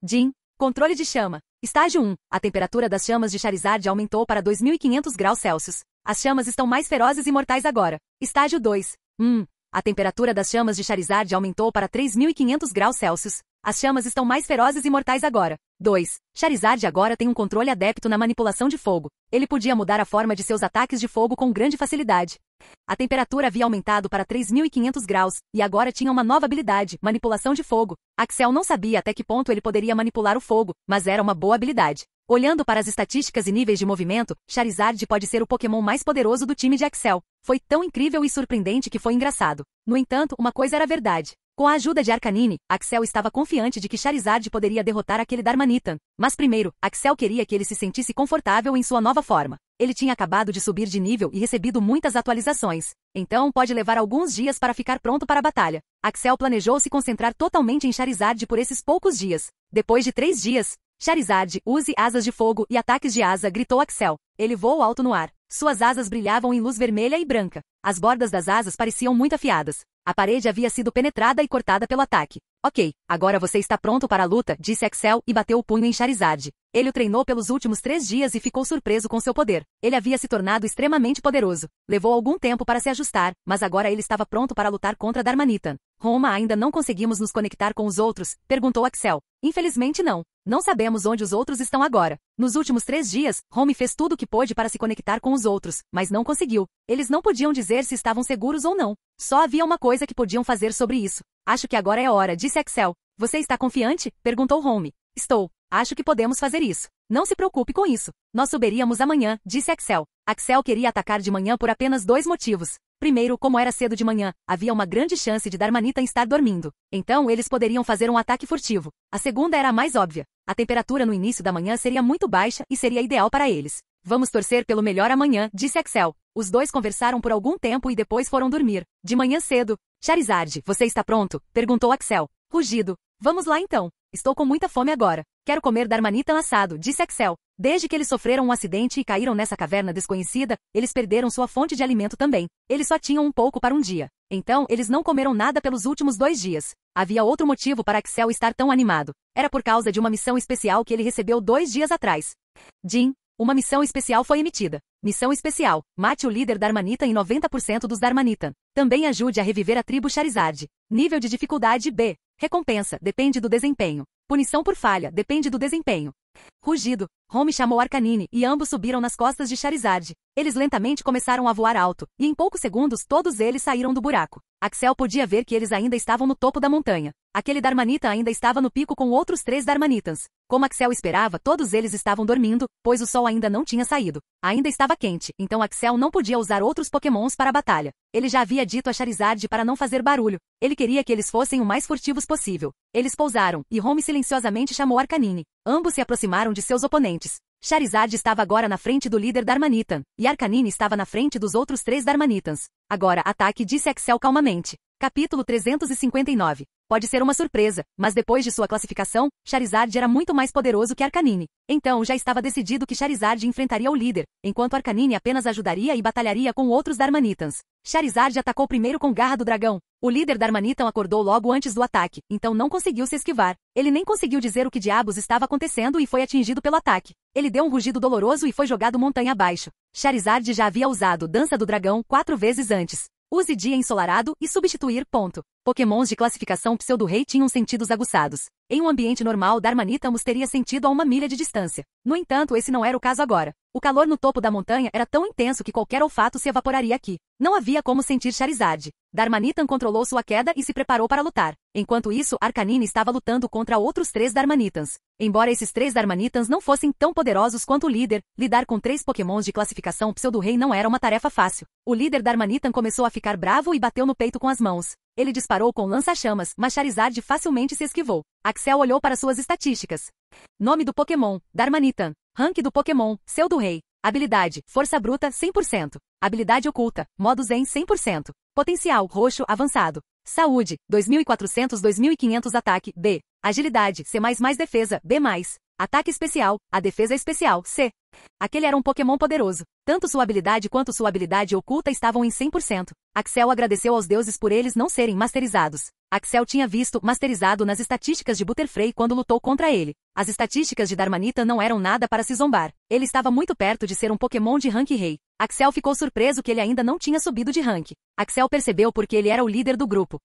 Jin, controle de chama. Estágio 1. A temperatura das chamas de Charizard aumentou para 2.500 graus Celsius. As chamas estão mais ferozes e mortais agora. Estágio 2. A temperatura das chamas de Charizard aumentou para 3.500 graus Celsius. As chamas estão mais ferozes e mortais agora. 2. Charizard agora tem um controle adepto na manipulação de fogo. Ele podia mudar a forma de seus ataques de fogo com grande facilidade. A temperatura havia aumentado para 3.500 graus, e agora tinha uma nova habilidade, manipulação de fogo. Axel não sabia até que ponto ele poderia manipular o fogo, mas era uma boa habilidade. Olhando para as estatísticas e níveis de movimento, Charizard pode ser o Pokémon mais poderoso do time de Axel. Foi tão incrível e surpreendente que foi engraçado. No entanto, uma coisa era verdade. Com a ajuda de Arcanine, Axel estava confiante de que Charizard poderia derrotar aquele Darmanitan. Mas primeiro, Axel queria que ele se sentisse confortável em sua nova forma. Ele tinha acabado de subir de nível e recebido muitas atualizações. Então pode levar alguns dias para ficar pronto para a batalha. Axel planejou se concentrar totalmente em Charizard por esses poucos dias. Depois de 3 dias, Charizard, use asas de fogo e ataques de asa, gritou Axel. Ele voou alto no ar. Suas asas brilhavam em luz vermelha e branca. As bordas das asas pareciam muito afiadas. A parede havia sido penetrada e cortada pelo ataque. Ok, agora você está pronto para a luta, disse Axel e bateu o punho em Charizard. Ele o treinou pelos últimos 3 dias e ficou surpreso com seu poder. Ele havia se tornado extremamente poderoso. Levou algum tempo para se ajustar, mas agora ele estava pronto para lutar contra Darmanitan. Roma, ainda não conseguimos nos conectar com os outros? Perguntou Axel. Infelizmente não. Não sabemos onde os outros estão agora. Nos últimos 3 dias, Home fez tudo o que pôde para se conectar com os outros, mas não conseguiu. Eles não podiam dizer se estavam seguros ou não. Só havia uma coisa que podiam fazer sobre isso. Acho que agora é a hora, disse Axel. Você está confiante? Perguntou Home. Estou. Acho que podemos fazer isso. Não se preocupe com isso. Nós subiríamos amanhã, disse Axel. Axel queria atacar de manhã por apenas 2 motivos. Primeiro, como era cedo de manhã, havia uma grande chance de Darmanitan estar dormindo. Então eles poderiam fazer um ataque furtivo. A segunda era a mais óbvia. A temperatura no início da manhã seria muito baixa e seria ideal para eles. Vamos torcer pelo melhor amanhã, disse Axel. Os dois conversaram por algum tempo e depois foram dormir. De manhã cedo. Charizard, você está pronto? Perguntou Axel. Rugido. Vamos lá então. Estou com muita fome agora. Quero comer Darmanitan assado, disse Axel. Desde que eles sofreram um acidente e caíram nessa caverna desconhecida, eles perderam sua fonte de alimento também. Eles só tinham um pouco para um dia. Então, eles não comeram nada pelos últimos 2 dias. Havia outro motivo para Axel estar tão animado. Era por causa de uma missão especial que ele recebeu 2 dias atrás. Jin, uma missão especial foi emitida. Missão especial. Mate o líder Darmanitan e 90% dos Darmanitan. Também ajude a reviver a tribo Charizard. Nível de dificuldade B. Recompensa, depende do desempenho. Punição por falha, depende do desempenho. Rugido. Home chamou Arcanine e ambos subiram nas costas de Charizard. Eles lentamente começaram a voar alto, e em poucos segundos todos eles saíram do buraco. Axel podia ver que eles ainda estavam no topo da montanha. Aquele Darmanitan ainda estava no pico com outros 3 Darmanitans. Como Axel esperava, todos eles estavam dormindo, pois o sol ainda não tinha saído. Ainda estava quente, então Axel não podia usar outros Pokémons para a batalha. Ele já havia dito a Charizard para não fazer barulho. Ele queria que eles fossem o mais furtivos possível. Eles pousaram, e Home silenciosamente chamou Arcanine. Ambos se aproximaram de seus oponentes. Charizard estava agora na frente do líder Darmanitan, e Arcanine estava na frente dos outros 3 Darmanitans. Agora, ataque, disse Axel calmamente. Capítulo 359. Pode ser uma surpresa, mas depois de sua classificação, Charizard era muito mais poderoso que Arcanine. Então já estava decidido que Charizard enfrentaria o líder, enquanto Arcanine apenas ajudaria e batalharia com outros Darmanitans. Charizard atacou primeiro com Garra do Dragão. O líder Darmanitan acordou logo antes do ataque, então não conseguiu se esquivar. Ele nem conseguiu dizer o que diabos estava acontecendo e foi atingido pelo ataque. Ele deu um rugido doloroso e foi jogado montanha abaixo. Charizard já havia usado Dança do Dragão 4 vezes antes. Use Dia Ensolarado e substituir. Pokémons de classificação Pseudo-Rei tinham sentidos aguçados. Em um ambiente normal, Darmanitan os teria sentido a 1 milha de distância. No entanto, esse não era o caso agora. O calor no topo da montanha era tão intenso que qualquer olfato se evaporaria aqui. Não havia como sentir Charizard. Darmanitan controlou sua queda e se preparou para lutar. Enquanto isso, Arcanine estava lutando contra outros 3 Darmanitans. Embora esses 3 Darmanitans não fossem tão poderosos quanto o líder, lidar com 3 Pokémons de classificação Pseudo-Rei não era uma tarefa fácil. O líder Darmanitan começou a ficar bravo e bateu no peito com as mãos. Ele disparou com lança-chamas, mas Charizard facilmente se esquivou. Axel olhou para suas estatísticas. Nome do Pokémon, Darmanitan. Rank do Pokémon, Pseudo-Rei. Habilidade, Força Bruta, 100%. Habilidade Oculta, Modo Zen, 100%. Potencial, Roxo, Avançado. Saúde, 2400-2500 Ataque, B. Agilidade, C++ Defesa, B+. Ataque Especial, a Defesa Especial, C. Aquele era um Pokémon poderoso. Tanto sua habilidade quanto sua habilidade oculta estavam em 100%. Axel agradeceu aos deuses por eles não serem masterizados. Axel tinha visto masterizado nas estatísticas de Butterfree quando lutou contra ele. As estatísticas de Darmanitan não eram nada para se zombar. Ele estava muito perto de ser um Pokémon de rank Rei. Axel ficou surpreso que ele ainda não tinha subido de rank. Axel percebeu porque ele era o líder do grupo.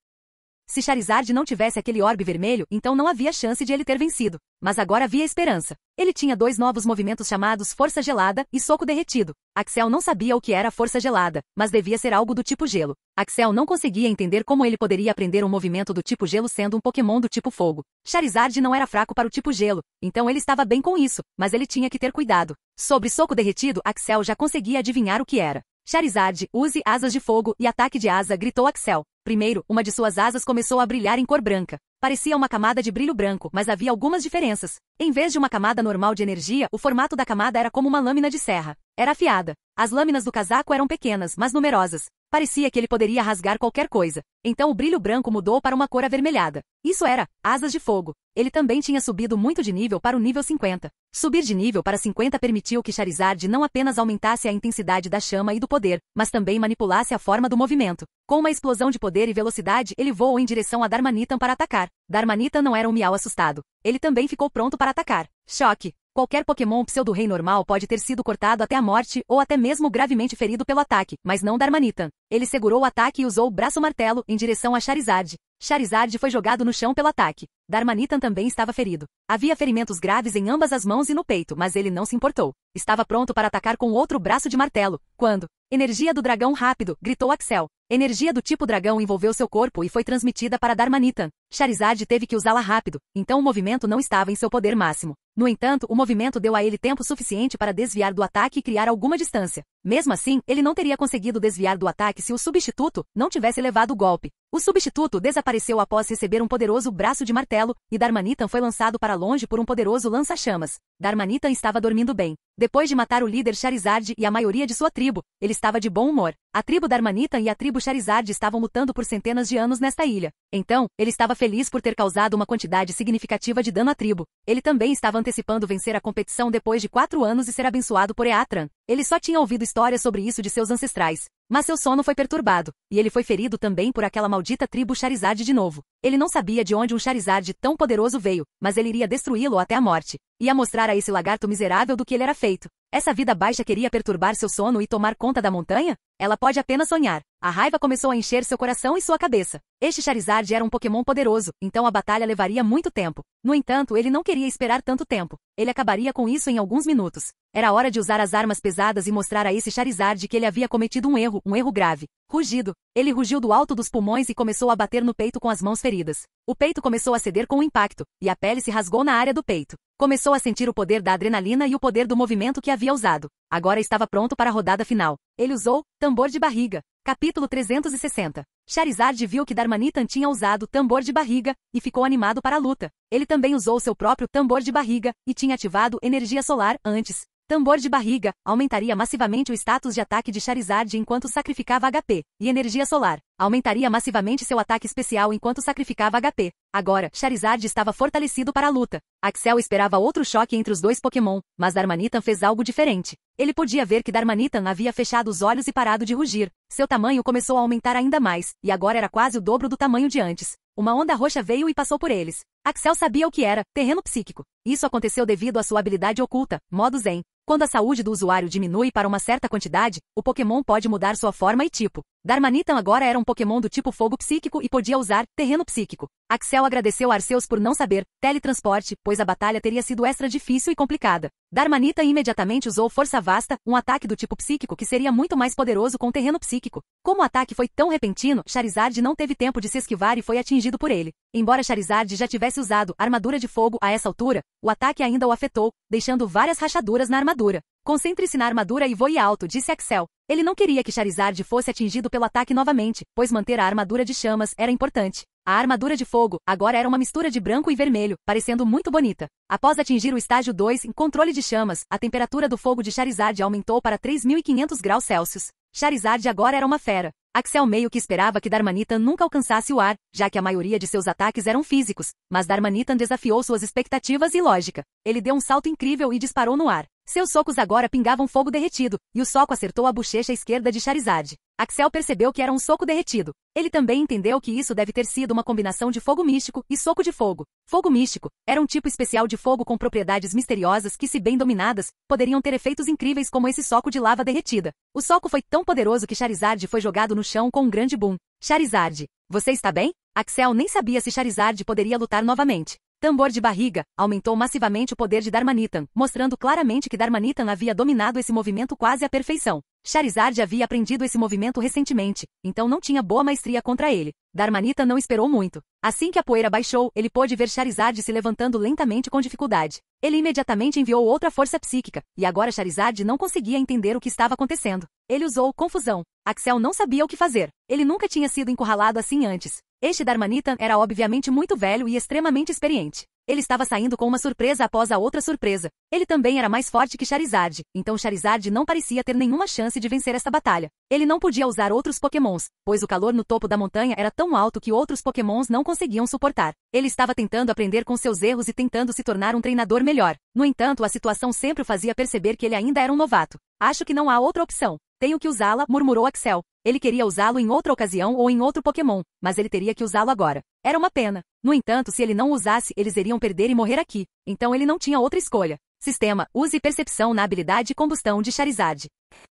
Se Charizard não tivesse aquele orbe vermelho, então não havia chance de ele ter vencido. Mas agora havia esperança. Ele tinha 2 novos movimentos chamados Força Gelada e Soco Derretido. Axel não sabia o que era Força Gelada, mas devia ser algo do tipo gelo. Axel não conseguia entender como ele poderia aprender um movimento do tipo gelo sendo um Pokémon do tipo fogo. Charizard não era fraco para o tipo gelo, então ele estava bem com isso, mas ele tinha que ter cuidado. Sobre Soco Derretido, Axel já conseguia adivinhar o que era. Charizard, use asas de fogo e ataque de asa, gritou Axel. Primeiro, uma de suas asas começou a brilhar em cor branca. Parecia uma camada de brilho branco, mas havia algumas diferenças. Em vez de uma camada normal de energia, o formato da camada era como uma lâmina de serra. Era afiada. As lâminas do casaco eram pequenas, mas numerosas. Parecia que ele poderia rasgar qualquer coisa. Então o brilho branco mudou para uma cor avermelhada. Isso era asas de fogo. Ele também tinha subido muito de nível para o nível 50. Subir de nível para 50 permitiu que Charizard não apenas aumentasse a intensidade da chama e do poder, mas também manipulasse a forma do movimento. Com uma explosão de poder e velocidade, ele voou em direção a Darmanitan para atacar. Darmanitan não era um miau assustado. Ele também ficou pronto para atacar. Choque. Qualquer Pokémon Pseudo-Rei normal pode ter sido cortado até a morte ou até mesmo gravemente ferido pelo ataque, mas não Darmanitan. Ele segurou o ataque e usou o braço martelo em direção a Charizard. Charizard foi jogado no chão pelo ataque. Darmanitan também estava ferido. Havia ferimentos graves em ambas as mãos e no peito, mas ele não se importou. Estava pronto para atacar com outro braço de martelo, quando... Energia do dragão rápido, gritou Axel. Energia do tipo dragão envolveu seu corpo e foi transmitida para Darmanitan. Charizard teve que usá-la rápido, então o movimento não estava em seu poder máximo. No entanto, o movimento deu a ele tempo suficiente para desviar do ataque e criar alguma distância. Mesmo assim, ele não teria conseguido desviar do ataque se o substituto não tivesse levado o golpe. O substituto desapareceu após receber um poderoso braço de martelo, e Darmanitan foi lançado para longe por um poderoso lança-chamas. Darmanitan estava dormindo bem. Depois de matar o líder Charizard e a maioria de sua tribo, ele estava de bom humor. A tribo Darmanitan e a tribo Charizard estavam lutando por centenas de anos nesta ilha. Então, ele estava feliz por ter causado uma quantidade significativa de dano à tribo. Ele também estava antecipando vencer a competição depois de 4 anos e ser abençoado por Eatran. Ele só tinha ouvido histórias sobre isso de seus ancestrais. Mas seu sono foi perturbado, e ele foi ferido também por aquela maldita tribo Charizard de novo. Ele não sabia de onde um Charizard tão poderoso veio, mas ele iria destruí-lo até a morte. Ia mostrar a esse lagarto miserável do que ele era feito. Essa vida baixa queria perturbar seu sono e tomar conta da montanha? Ela pode apenas sonhar. A raiva começou a encher seu coração e sua cabeça. Este Charizard era um Pokémon poderoso, então a batalha levaria muito tempo. No entanto, ele não queria esperar tanto tempo. Ele acabaria com isso em alguns minutos. Era hora de usar as armas pesadas e mostrar a esse Charizard que ele havia cometido um erro grave. Rugido. Ele rugiu do alto dos pulmões e começou a bater no peito com as mãos feridas. O peito começou a ceder com o impacto, e a pele se rasgou na área do peito. Começou a sentir o poder da adrenalina e o poder do movimento que havia usado. Agora estava pronto para a rodada final. Ele usou Tambor de Barriga. Capítulo 360. Charizard viu que Darmanitan tinha usado Tambor de Barriga e ficou animado para a luta. Ele também usou seu próprio Tambor de Barriga e tinha ativado Energia Solar antes. Tambor de barriga aumentaria massivamente o status de ataque de Charizard enquanto sacrificava HP, e energia solar aumentaria massivamente seu ataque especial enquanto sacrificava HP. Agora, Charizard estava fortalecido para a luta. Axel esperava outro choque entre os dois Pokémon, mas Darmanitan fez algo diferente. Ele podia ver que Darmanitan havia fechado os olhos e parado de rugir. Seu tamanho começou a aumentar ainda mais, e agora era quase o dobro do tamanho de antes. Uma onda roxa veio e passou por eles. Axel sabia o que era, terreno psíquico. Isso aconteceu devido à sua habilidade oculta, modo Zen. Quando a saúde do usuário diminui para uma certa quantidade, o Pokémon pode mudar sua forma e tipo. Darmanitan agora era um Pokémon do tipo fogo psíquico e podia usar terreno psíquico. Axel agradeceu a Arceus por não saber teletransporte, pois a batalha teria sido extra difícil e complicada. Darmanitan imediatamente usou Força Vasta, um ataque do tipo psíquico que seria muito mais poderoso com terreno psíquico. Como o ataque foi tão repentino, Charizard não teve tempo de se esquivar e foi atingido por ele. Embora Charizard já tivesse usado armadura de fogo a essa altura, o ataque ainda o afetou, deixando várias rachaduras na armadura. Concentre-se na armadura e voe alto, disse Axel. Ele não queria que Charizard fosse atingido pelo ataque novamente, pois manter a armadura de chamas era importante. A armadura de fogo agora era uma mistura de branco e vermelho, parecendo muito bonita. Após atingir o estágio 2 em controle de chamas, a temperatura do fogo de Charizard aumentou para 3.500 graus Celsius. Charizard agora era uma fera. Axel meio que esperava que Darmanitan nunca alcançasse o ar, já que a maioria de seus ataques eram físicos, mas Darmanitan desafiou suas expectativas e lógica. Ele deu um salto incrível e disparou no ar. Seus socos agora pingavam fogo derretido, e o soco acertou a bochecha esquerda de Charizard. Axel percebeu que era um soco derretido. Ele também entendeu que isso deve ter sido uma combinação de fogo místico e soco de fogo. Fogo místico era um tipo especial de fogo com propriedades misteriosas que, se bem dominadas, poderiam ter efeitos incríveis como esse soco de lava derretida. O soco foi tão poderoso que Charizard foi jogado no chão com um grande boom. Charizard, você está bem? Axel nem sabia se Charizard poderia lutar novamente. Tambor de barriga aumentou massivamente o poder de Darmanitan, mostrando claramente que Darmanitan havia dominado esse movimento quase à perfeição. Charizard havia aprendido esse movimento recentemente, então não tinha boa maestria contra ele. Darmanitan não esperou muito. Assim que a poeira baixou, ele pôde ver Charizard se levantando lentamente com dificuldade. Ele imediatamente enviou outra força psíquica, e agora Charizard não conseguia entender o que estava acontecendo. Ele usou confusão. Axel não sabia o que fazer. Ele nunca tinha sido encurralado assim antes. Este Darmanitan era obviamente muito velho e extremamente experiente. Ele estava saindo com uma surpresa após a outra surpresa. Ele também era mais forte que Charizard, então Charizard não parecia ter nenhuma chance de vencer esta batalha. Ele não podia usar outros Pokémons, pois o calor no topo da montanha era tão alto que outros Pokémons não conseguiam suportar. Ele estava tentando aprender com seus erros e tentando se tornar um treinador melhor. No entanto, a situação sempre o fazia perceber que ele ainda era um novato. Acho que não há outra opção. Tenho que usá-la, murmurou Axel. Ele queria usá-lo em outra ocasião ou em outro Pokémon, mas ele teria que usá-lo agora. Era uma pena. No entanto, se ele não o usasse, eles iriam perder e morrer aqui. Então ele não tinha outra escolha. Sistema, use percepção na habilidade combustão de Charizard.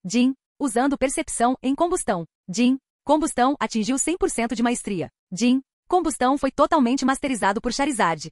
Jin, usando percepção em combustão. Jin, combustão atingiu 100% de maestria. Jin, combustão foi totalmente masterizado por Charizard.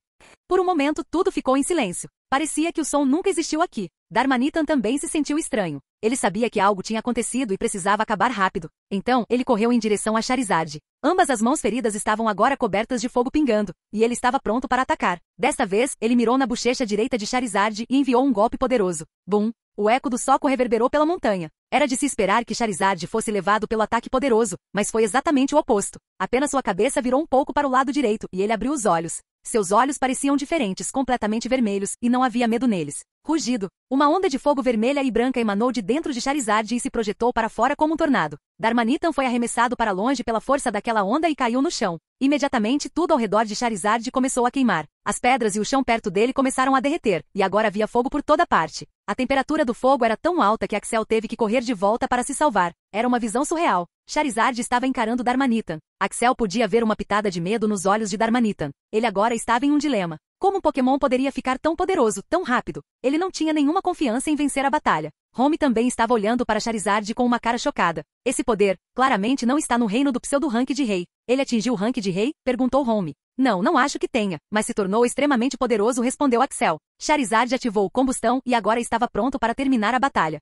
Por um momento, tudo ficou em silêncio. Parecia que o som nunca existiu aqui. Darmanitan também se sentiu estranho. Ele sabia que algo tinha acontecido e precisava acabar rápido. Então, ele correu em direção a Charizard. Ambas as mãos feridas estavam agora cobertas de fogo pingando, e ele estava pronto para atacar. Desta vez, ele mirou na bochecha direita de Charizard e enviou um golpe poderoso. Bum! O eco do soco reverberou pela montanha. Era de se esperar que Charizard fosse levado pelo ataque poderoso, mas foi exatamente o oposto. Apenas sua cabeça virou um pouco para o lado direito, e ele abriu os olhos. Seus olhos pareciam diferentes, completamente vermelhos, e não havia medo neles. Rugido. Uma onda de fogo vermelha e branca emanou de dentro de Charizard e se projetou para fora como um tornado. Darmanitan foi arremessado para longe pela força daquela onda e caiu no chão. Imediatamente, tudo ao redor de Charizard começou a queimar. As pedras e o chão perto dele começaram a derreter, e agora havia fogo por toda parte. A temperatura do fogo era tão alta que Axel teve que correr de volta para se salvar. Era uma visão surreal. Charizard estava encarando Darmanitan. Axel podia ver uma pitada de medo nos olhos de Darmanitan. Ele agora estava em um dilema. Como um Pokémon poderia ficar tão poderoso, tão rápido? Ele não tinha nenhuma confiança em vencer a batalha. Home também estava olhando para Charizard com uma cara chocada. Esse poder, claramente não está no reino do pseudo-rank de rei. Ele atingiu o rank de rei? Perguntou Home. Não acho que tenha, mas se tornou extremamente poderoso, respondeu Axel. Charizard ativou o combustão e agora estava pronto para terminar a batalha.